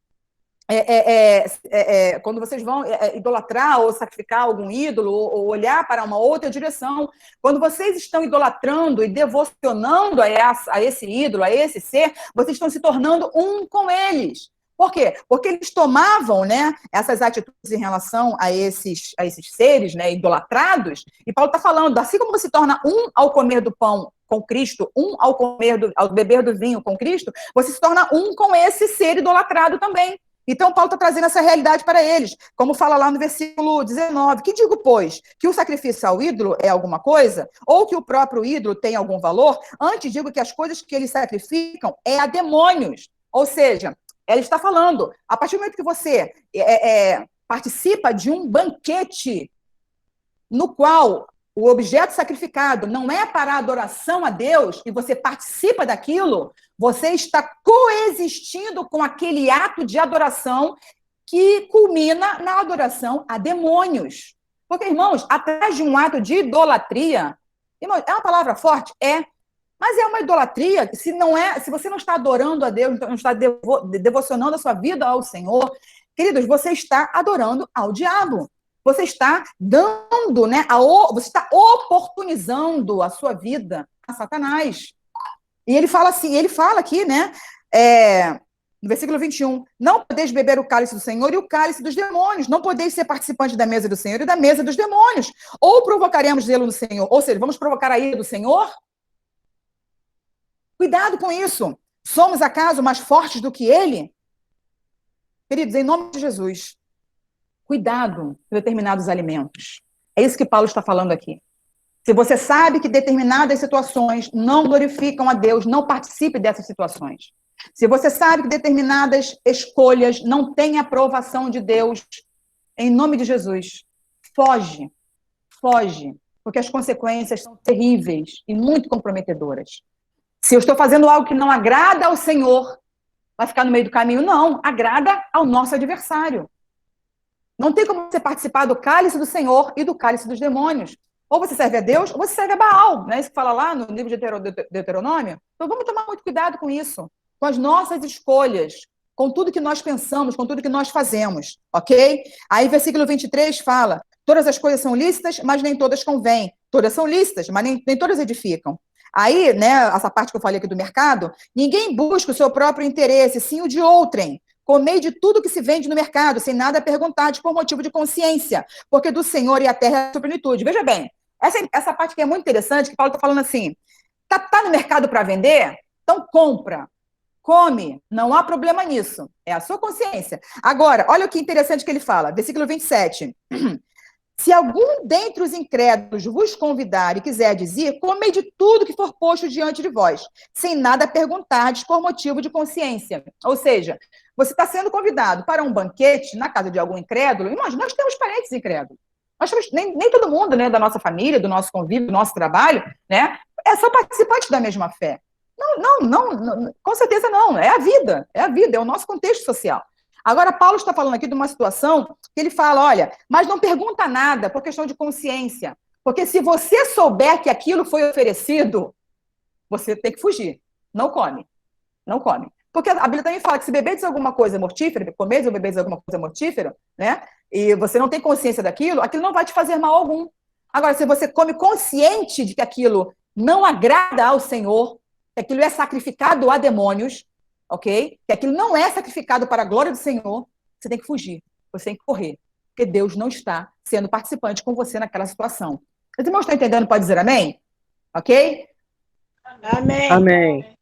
idolatrar ou sacrificar algum ídolo ou olhar para uma outra direção. Quando vocês estão idolatrando e devocionando a esse ídolo, a esse ser, vocês estão se tornando um com eles. Por quê? Porque eles tomavam, né, essas atitudes em relação a esses seres, né, idolatrados, e Paulo está falando, assim como você se torna um ao comer do pão com Cristo, um ao beber do vinho com Cristo, você se torna um com esse ser idolatrado também. Então, Paulo está trazendo essa realidade para eles, como fala lá no versículo 19. Que digo, pois, que o sacrifício ao ídolo é alguma coisa? Ou que o próprio ídolo tem algum valor? Antes digo que as coisas que eles sacrificam é a demônios. Ou seja, ela está falando, a partir do momento que você participa de um banquete no qual o objeto sacrificado não é para adoração a Deus, e você participa daquilo, você está coexistindo com aquele ato de adoração que culmina na adoração a demônios. Porque, irmãos, atrás de um ato de idolatria, irmãos, é uma palavra forte? Mas é uma idolatria, se você não está adorando a Deus, não está devocionando a sua vida ao Senhor, queridos, você está adorando ao diabo. Você está dando, né, você está oportunizando a sua vida a Satanás. E ele fala assim, aqui, né, no versículo 21, não podeis beber o cálice do Senhor e o cálice dos demônios, não podeis ser participantes da mesa do Senhor e da mesa dos demônios, ou provocaremos zelo no Senhor, ou seja, vamos provocar a ira do Senhor? Cuidado com isso. Somos, acaso, mais fortes do que ele? Queridos, em nome de Jesus, cuidado com determinados alimentos. É isso que Paulo está falando aqui. Se você sabe que determinadas situações não glorificam a Deus, não participe dessas situações. Se você sabe que determinadas escolhas não têm aprovação de Deus, em nome de Jesus, foge, porque as consequências são terríveis e muito comprometedoras. Se eu estou fazendo algo que não agrada ao Senhor, vai ficar no meio do caminho? Não, agrada ao nosso adversário. Não tem como você participar do cálice do Senhor e do cálice dos demônios. Ou você serve a Deus, ou você serve a Baal. Não é isso que fala lá no livro de Deuteronômio? Então vamos tomar muito cuidado com isso, com as nossas escolhas, com tudo que nós pensamos, com tudo que nós fazemos, ok? Aí versículo 23 fala, todas as coisas são lícitas, mas nem todas convêm. Todas são lícitas, mas nem todas edificam. Aí, né, essa parte que eu falei aqui do mercado, ninguém busca o seu próprio interesse, sim o de outrem. Comei de tudo que se vende no mercado, sem nada perguntar, por motivo de consciência, porque do Senhor e a terra é a sua plenitude. Veja bem, essa parte que é muito interessante, que Paulo está falando assim, tá no mercado para vender? Então compra, come, não há problema nisso, é a sua consciência. Agora, olha o que interessante que ele fala, versículo 27. Se algum dentre os incrédulos vos convidar e quiser dizer, comei de tudo que for posto diante de vós, sem nada perguntardes por motivo de consciência. Ou seja, você está sendo convidado para um banquete na casa de algum incrédulo, e nós temos parentes incrédulos. Nós temos, nem todo mundo, né, da nossa família, do nosso convívio, do nosso trabalho, né, é só participante da mesma fé. Não, com certeza não, é a vida, é o nosso contexto social. Agora, Paulo está falando aqui de uma situação que ele fala, olha, mas não pergunta nada por questão de consciência, porque se você souber que aquilo foi oferecido, você tem que fugir, não come. Porque a Bíblia também fala que se bebedes alguma coisa mortífera, comedes ou bebedes alguma coisa mortífera, né, e você não tem consciência daquilo, aquilo não vai te fazer mal algum. Agora, se você come consciente de que aquilo não agrada ao Senhor, que aquilo é sacrificado a demônios, ok? Que aquilo não é sacrificado para a glória do Senhor, você tem que fugir, você tem que correr, porque Deus não está sendo participante com você naquela situação. Os irmãos estão entendendo? Pode dizer amém? Ok? Amém. Amém.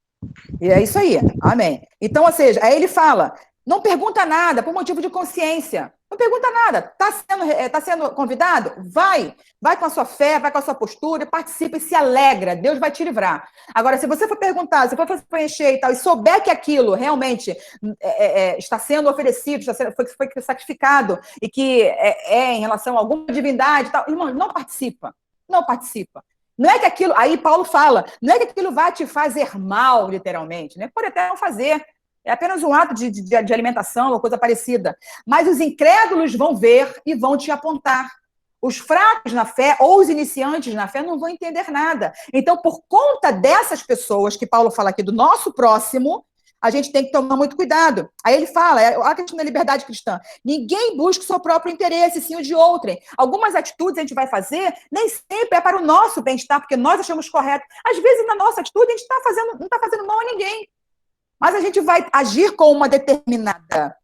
E é isso aí, amém. Então, ou seja, aí ele fala, não pergunta nada por motivo de consciência, não pergunta nada, está sendo convidado? Vai com a sua fé, vai com a sua postura, participa e se alegra, Deus vai te livrar. Agora, se você for perguntar, se for preencher e tal, e souber que aquilo realmente está sendo oferecido, foi sacrificado, e que é em relação a alguma divindade e tal, irmão, não participa. Não é que aquilo, aí Paulo fala, não é que aquilo vai te fazer mal, literalmente, né? Pode até não fazer, é apenas um ato de alimentação ou coisa parecida. Mas os incrédulos vão ver e vão te apontar. Os fracos na fé ou os iniciantes na fé não vão entender nada. Então, por conta dessas pessoas que Paulo fala aqui do nosso próximo, a gente tem que tomar muito cuidado. Aí ele fala, a questão da liberdade cristã. Ninguém busca o seu próprio interesse, sim o de outrem. Algumas atitudes a gente vai fazer, nem sempre é para o nosso bem-estar, porque nós achamos correto. Às vezes, na nossa atitude, a gente não está fazendo mal a ninguém. Mas a gente vai agir com uma determinada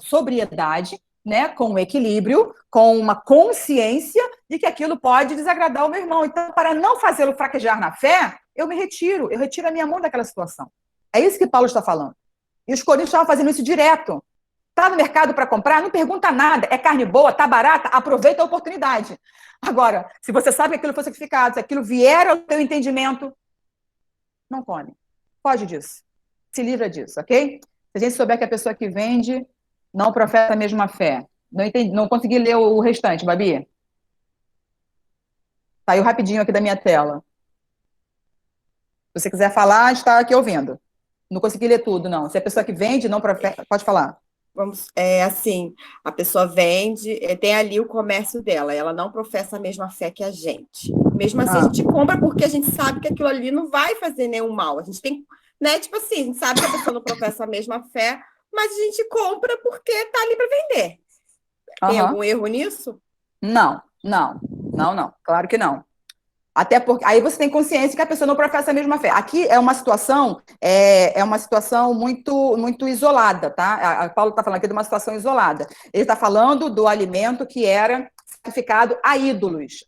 sobriedade, né, com um equilíbrio, com uma consciência de que aquilo pode desagradar o meu irmão. Então, para não fazê-lo fraquejar na fé, eu retiro a minha mão daquela situação. É isso que Paulo está falando. E os coríntios estavam fazendo isso direto. Está no mercado para comprar? Não pergunta nada. É carne boa? Está barata? Aproveita a oportunidade. Agora, se você sabe que aquilo foi sacrificado, se aquilo vier ao teu entendimento, não come. Foge disso. Se livra disso, ok? Se a gente souber que a pessoa que vende não professa a mesma fé. Não consegui ler o restante, Babi. Saiu rapidinho aqui da minha tela. Se você quiser falar, está aqui ouvindo. Não consegui ler tudo, não. Se a pessoa que vende não professa... Pode falar. Assim, a pessoa vende, tem ali o comércio dela, ela não professa a mesma fé que a gente. Mesmo assim, a gente compra porque a gente sabe que aquilo ali não vai fazer nenhum mal. A gente tem, né, tipo assim, a gente sabe que a pessoa não professa a mesma fé, mas a gente compra porque tá ali para vender. Tem algum erro nisso? Não. Claro que não. Até porque aí você tem consciência que a pessoa não professa a mesma fé. Aqui é uma situação muito, muito isolada, tá? Paulo está falando aqui de uma situação isolada. Ele está falando do alimento que era sacrificado a ídolos,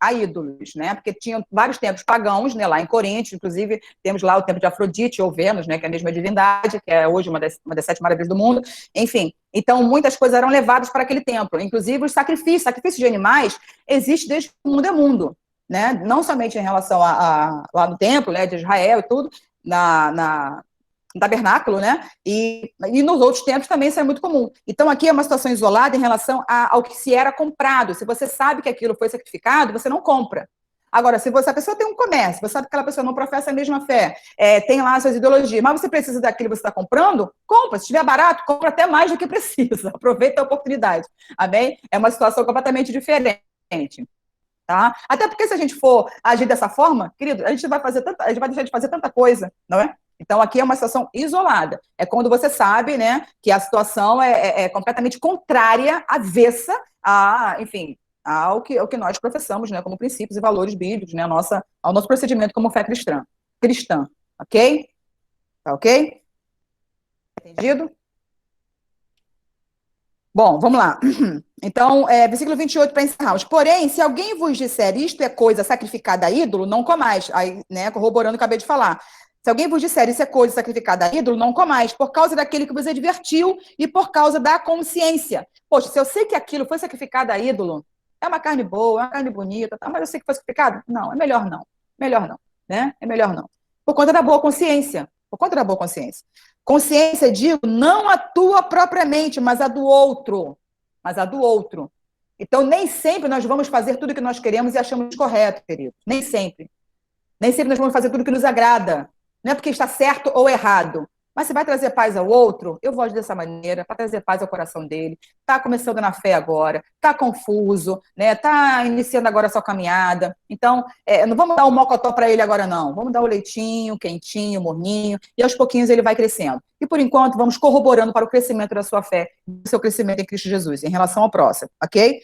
né? Porque tinham vários templos pagãos, né? Lá em Corinto, inclusive temos lá o templo de Afrodite ou Vênus, né? Que é a mesma divindade, que é hoje uma das 7 maravilhas do mundo. Enfim, então muitas coisas eram levadas para aquele templo, inclusive os sacrifícios de animais existe desde que o mundo é mundo. Né? Não somente em relação lá no templo, né, de Israel e tudo, no tabernáculo, né? E nos outros templos também isso é muito comum. Então, aqui é uma situação isolada em relação ao que se era comprado. Se você sabe que aquilo foi sacrificado, você não compra. Agora, se a pessoa tem um comércio, você sabe que aquela pessoa não professa a mesma fé, tem lá as suas ideologias, mas você precisa daquilo que você está comprando, compra. Se estiver barato, compra até mais do que precisa. Aproveita a oportunidade. Amém? É uma situação completamente diferente. Tá? Até porque se a gente for agir dessa forma, querido, a gente vai deixar de fazer tanta coisa, não é? Então, aqui é uma situação isolada. É quando você sabe, né, que a situação é completamente contrária, avessa enfim, ao que nós professamos, né, como princípios e valores bíblicos, né, ao nosso procedimento como fé cristã, ok? Tá ok? Entendido? Bom, vamos lá. Então, versículo 28 para encerrarmos. Porém, se alguém vos disser isto é coisa sacrificada a ídolo, não comais. Aí, né, corroborando o que eu acabei de falar. Se alguém vos disser isso é coisa sacrificada a ídolo, não comais, por causa daquele que vos advertiu e por causa da consciência. Poxa, se eu sei que aquilo foi sacrificado a ídolo, é uma carne boa, é uma carne bonita, tá? Mas eu sei que foi sacrificado? Não, é melhor não. Melhor não, né? É melhor não. Por conta da boa consciência. Por conta da boa consciência. Consciência, digo, não a tua propriamente, mas a do outro. Mas a do outro. Então, nem sempre nós vamos fazer tudo o que nós queremos e achamos correto, querido. Nem sempre. Nem sempre nós vamos fazer tudo o que nos agrada. Não é porque está certo ou errado. Mas você vai trazer paz ao outro, eu vou agir dessa maneira, para trazer paz ao coração dele. Está começando na fé agora, está confuso, né? Está iniciando agora a sua caminhada. Então, não vamos dar o mocotó para ele agora, não. Vamos dar o leitinho, quentinho, morninho, e aos pouquinhos ele vai crescendo. E, por enquanto, vamos corroborando para o crescimento da sua fé, do seu crescimento em Cristo Jesus, em relação ao próximo, ok?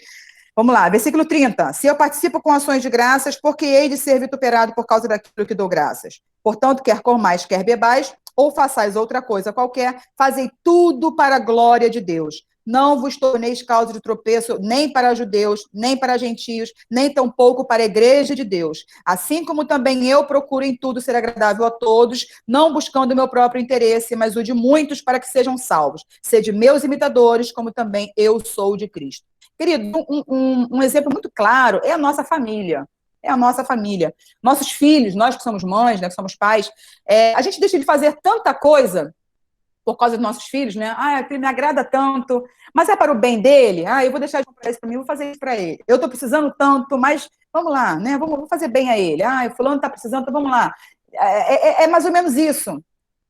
Vamos lá, versículo 30. Se eu participo com ações de graças, porque hei de ser vituperado por causa daquilo que dou graças. Portanto, quer comais, quer bebais, ou façais outra coisa qualquer, fazei tudo para a glória de Deus. Não vos torneis causa de tropeço nem para judeus, nem para gentios, nem tampouco para a igreja de Deus. Assim como também eu procuro em tudo ser agradável a todos, não buscando o meu próprio interesse, mas o de muitos para que sejam salvos. Sede meus imitadores, como também eu sou de Cristo. Querido, um exemplo muito claro é a nossa família. É a nossa família. Nossos filhos, nós que somos mães, né, que somos pais, a gente deixa de fazer tanta coisa por causa dos nossos filhos, né? Ele me agrada tanto, mas é para o bem dele? Eu vou deixar de comprar isso para mim, vou fazer isso para ele. Eu estou precisando tanto, mas vamos lá, né? Vamos fazer bem a ele. O fulano está precisando, então vamos lá. É mais ou menos isso.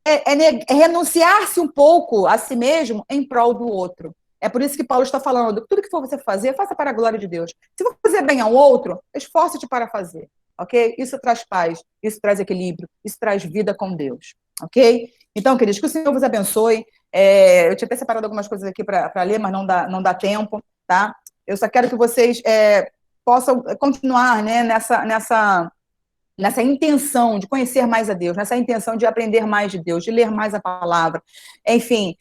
É renunciar-se um pouco a si mesmo em prol do outro. É por isso que Paulo está falando, tudo que for você fazer, faça para a glória de Deus. Se for fazer bem ao outro, esforce-te para fazer, ok? Isso traz paz, isso traz equilíbrio, isso traz vida com Deus, ok? Então, queridos, que o Senhor vos abençoe. Eu tinha até separado algumas coisas aqui para ler, mas não dá tempo, tá? Eu só quero que vocês possam continuar, né, nessa intenção de conhecer mais a Deus, nessa intenção de aprender mais de Deus, de ler mais a palavra. Enfim,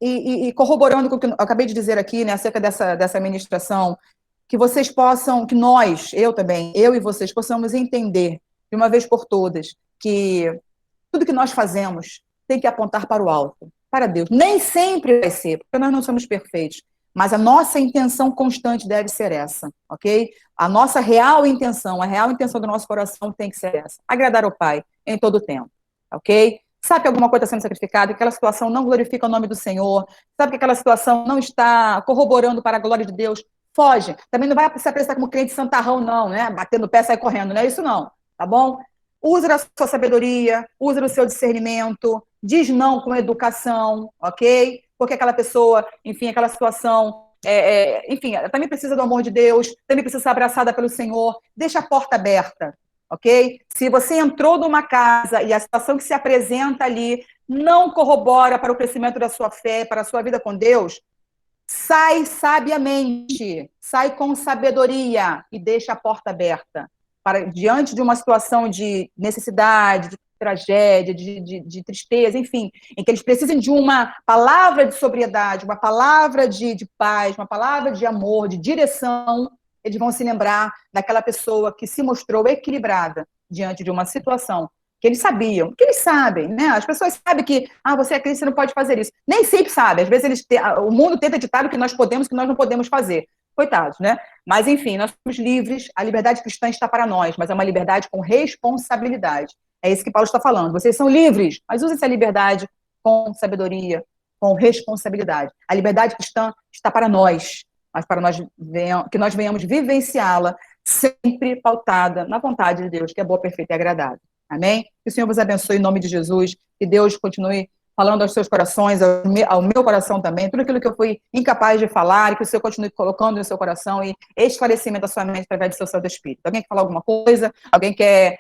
E corroborando com o que eu acabei de dizer aqui, né, acerca dessa ministração, que vocês possam, que nós, eu também, eu e vocês, possamos entender, de uma vez por todas, que tudo que nós fazemos tem que apontar para o alto, para Deus. Nem sempre vai ser, porque nós não somos perfeitos, mas a nossa intenção constante deve ser essa, ok? A nossa real intenção, a real intenção do nosso coração tem que ser essa, agradar ao Pai em todo o tempo, ok? Sabe que alguma coisa está sendo sacrificada, que aquela situação não glorifica o nome do Senhor, sabe que aquela situação não está corroborando para a glória de Deus, foge. Também não vai se apresentar como crente santarrão, não, né? Batendo o pé, sai correndo, não é isso não, tá bom? Usa da sua sabedoria, usa do seu discernimento, diz não com educação, ok? Porque aquela pessoa, enfim, aquela situação, enfim, ela também precisa do amor de Deus, também precisa ser abraçada pelo Senhor, deixa a porta aberta, ok? Se você entrou numa casa e a situação que se apresenta ali não corrobora para o crescimento da sua fé, para a sua vida com Deus, sai sabiamente, sai com sabedoria e deixa a porta aberta. Diante de uma situação de necessidade, de tragédia, de tristeza, enfim, em que eles precisem de uma palavra de sobriedade, uma palavra de paz, uma palavra de amor, de direção, eles vão se lembrar daquela pessoa que se mostrou equilibrada diante de uma situação que eles sabiam, que eles sabem, né? As pessoas sabem que, você é crente, você não pode fazer isso. Nem sempre sabe, às vezes o mundo tenta ditar o que nós podemos, o que nós não podemos fazer. Coitados, né? Mas, enfim, nós somos livres, a liberdade cristã está para nós, mas é uma liberdade com responsabilidade. É isso que Paulo está falando. Vocês são livres, mas usem essa liberdade com sabedoria, com responsabilidade. A liberdade cristã está para nós, mas para nós que nós venhamos vivenciá-la sempre pautada na vontade de Deus, que é boa, perfeita e agradável. Amém? Que o Senhor vos abençoe em nome de Jesus, que Deus continue falando aos seus corações, ao meu coração também, tudo aquilo que eu fui incapaz de falar, e que o Senhor continue colocando no seu coração e esclarecimento da sua mente através do seu Santo Espírito. Alguém quer falar alguma coisa? Alguém quer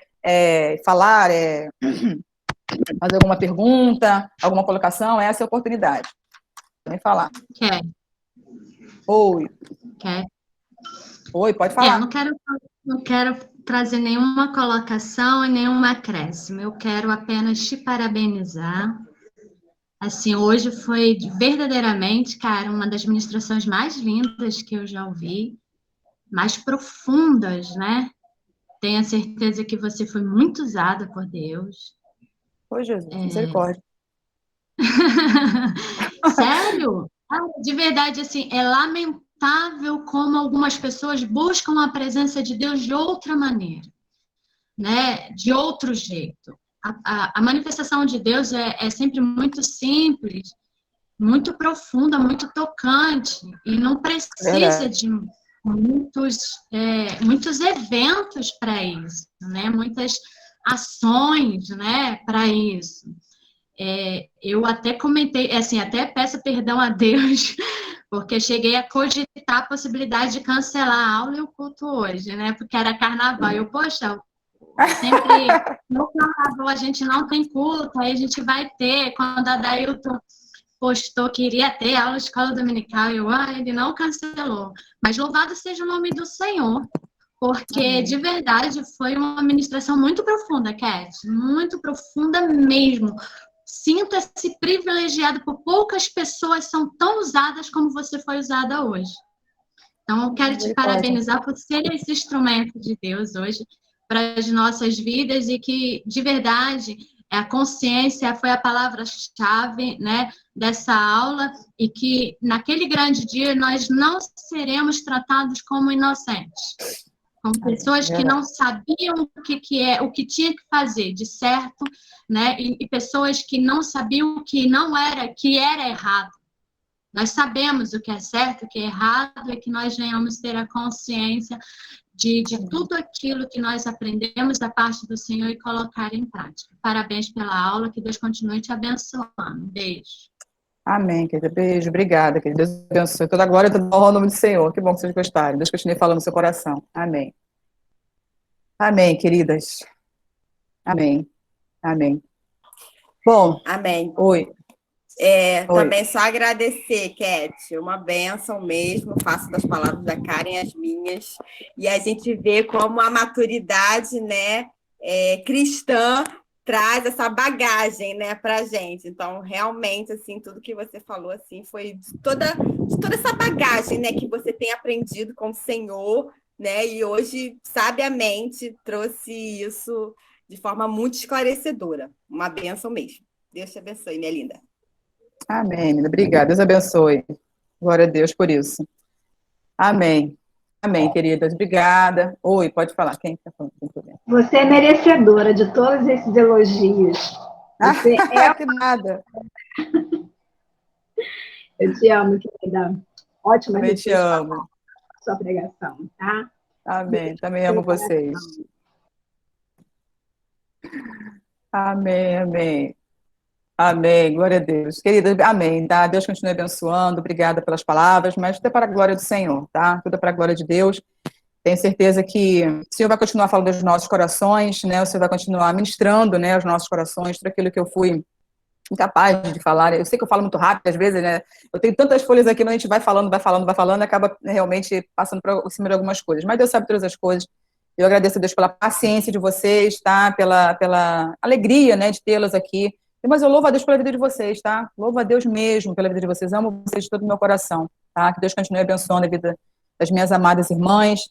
falar, fazer alguma pergunta, alguma colocação? Essa é a oportunidade. Vem falar. Quer. Oi. Quer. Oi, pode falar. Não quero trazer nenhuma colocação e nenhum acréscimo. Eu quero apenas te parabenizar. Assim, hoje foi verdadeiramente, cara, uma das ministrações mais lindas que eu já ouvi, mais profundas, né? Tenho a certeza que você foi muito usada por Deus. Oi, Jesus, misericórdia. Sério? De verdade, assim, é lamentável como algumas pessoas buscam a presença de Deus de outra maneira, né? De outro jeito. A manifestação de Deus é sempre muito simples, muito profunda, muito tocante, e não precisa de muitos eventos para isso, né? Muitas ações, né, para isso. Eu até comentei, assim, até peço perdão a Deus, porque cheguei a cogitar a possibilidade de cancelar a aula e o culto hoje, né? Porque era carnaval. Eu, poxa, sempre no carnaval a gente não tem culto, aí a gente vai ter. Quando a Dailton postou que iria ter aula de escola dominical, ele não cancelou. Mas louvado seja o nome do Senhor, porque de verdade foi uma ministração muito profunda, Cat, muito profunda mesmo. Sinta-se privilegiado por poucas pessoas são tão usadas como você foi usada hoje. Então, eu quero te parabenizar por ser esse instrumento de Deus hoje para as nossas vidas e que, de verdade, a consciência foi a palavra-chave, né, dessa aula e que, naquele grande dia, nós não seremos tratados como inocentes, como pessoas que não sabiam o que o que tinha que fazer de certo, né, e pessoas que não sabiam o que não era, que era errado. Nós sabemos o que é certo, o que é errado, e que nós venhamos ter a consciência de tudo aquilo que nós aprendemos da parte do Senhor e colocar em prática. Parabéns pela aula, que Deus continue te abençoando. Beijo. Amém, querida. Beijo, obrigada, querida. Deus abençoe. Toda glória e toda honra ao nome do Senhor. Que bom que vocês gostaram. Deus continue falando no seu coração. Amém. Amém, queridas. Amém. Amém. Bom. Amém. Oi. Também só agradecer, Cat, uma bênção mesmo, faço das palavras da Karen as minhas, e a gente vê como a maturidade, né, cristã traz essa bagagem, né, pra gente. Então, realmente, assim, tudo que você falou, assim, foi de toda essa bagagem, né, que você tem aprendido com o Senhor, né, e hoje, sabiamente, trouxe isso de forma muito esclarecedora. Uma bênção mesmo. Deus te abençoe, minha linda. Amém, menina. Obrigada. Deus abençoe. Glória a Deus por isso. Amém. Amém, queridas. Obrigada. Oi, pode falar. Quem está falando? Você é merecedora de todos esses elogios. Você que nada. Eu te amo, querida. Ótima. Também te amo. Sua pregação, tá? Amém. Também amo vocês. Amém, amém. Amém, glória a Deus. Querida, amém, tá? Deus continue abençoando, obrigada pelas palavras, mas tudo é para a glória do Senhor, tá? Tudo é para a glória de Deus. Tenho certeza que o Senhor vai continuar falando dos nossos corações, né? O Senhor vai continuar ministrando, né, aos nossos corações, tudo aquilo que eu fui incapaz de falar. Eu sei que eu falo muito rápido, às vezes, né? Eu tenho tantas folhas aqui, mas a gente vai falando, e acaba realmente passando por cima de algumas coisas. Mas Deus sabe todas as coisas. Eu agradeço a Deus pela paciência de vocês, tá? Pela alegria, né, de tê-las aqui. Mas eu louvo a Deus pela vida de vocês, tá? Louvo a Deus mesmo pela vida de vocês. Amo vocês de todo o meu coração, tá? Que Deus continue abençoando a vida das minhas amadas irmãs.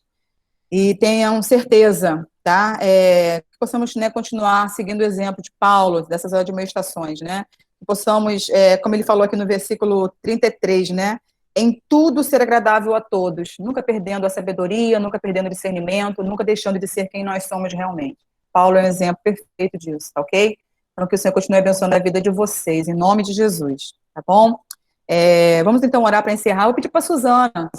E tenham certeza, tá? Que possamos, né, continuar seguindo o exemplo de Paulo, dessas admoestações, né? Que possamos, como ele falou aqui no versículo 33, né? Em tudo ser agradável a todos, nunca perdendo a sabedoria, nunca perdendo o discernimento, nunca deixando de ser quem nós somos realmente. Paulo é um exemplo perfeito disso, tá ok? Então, que o Senhor continue abençoando a vida de vocês, em nome de Jesus, tá bom? Vamos então orar para encerrar. Eu vou pedir para a Suzana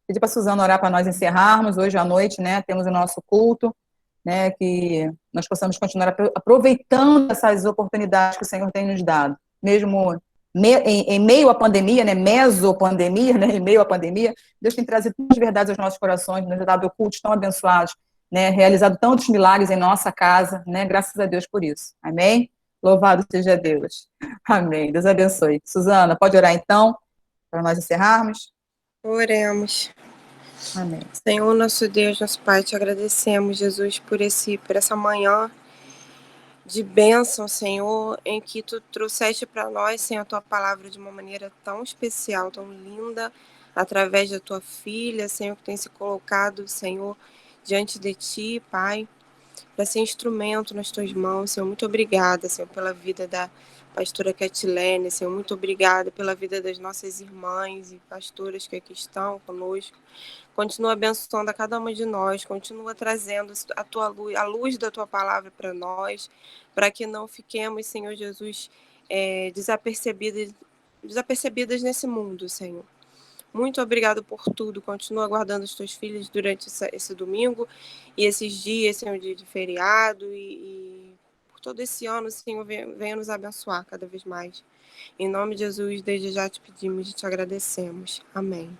Pedir para a Suzana orar para nós encerrarmos. Hoje à noite, né, temos o nosso culto, né, que nós possamos continuar aproveitando essas oportunidades que o Senhor tem nos dado, mesmo em meio à pandemia, né, mesopandemia, né, em meio à pandemia, Deus tem trazido tantas verdades aos nossos corações, nos dado cultos tão abençoados, né, realizado tantos milagres em nossa casa, né, graças a Deus por isso. Amém? Louvado seja Deus. Amém. Deus abençoe. Suzana, pode orar então, para nós encerrarmos? Oremos. Amém. Senhor, nosso Deus, nosso Pai, te agradecemos, Jesus, por essa manhã de bênção, Senhor, em que Tu trouxeste para nós, Senhor, a Tua palavra de uma maneira tão especial, tão linda, através da Tua filha, Senhor, que tem se colocado, Senhor, diante de Ti, Pai, para ser instrumento nas Tuas mãos, Senhor. Muito obrigada, Senhor, pela vida da pastora Catilene, Senhor. Muito obrigada pela vida das nossas irmãs e pastoras que aqui estão conosco. Continua abençoando a cada uma de nós, continua trazendo a tua luz, a luz da tua palavra para nós, para que não fiquemos, Senhor Jesus, desapercebidas nesse mundo, Senhor. Muito obrigado por tudo. Continua guardando os teus filhos durante esse domingo e esses dias, Senhor, de feriado e por todo esse ano, Senhor, venha nos abençoar cada vez mais. Em nome de Jesus, desde já te pedimos e te agradecemos. Amém.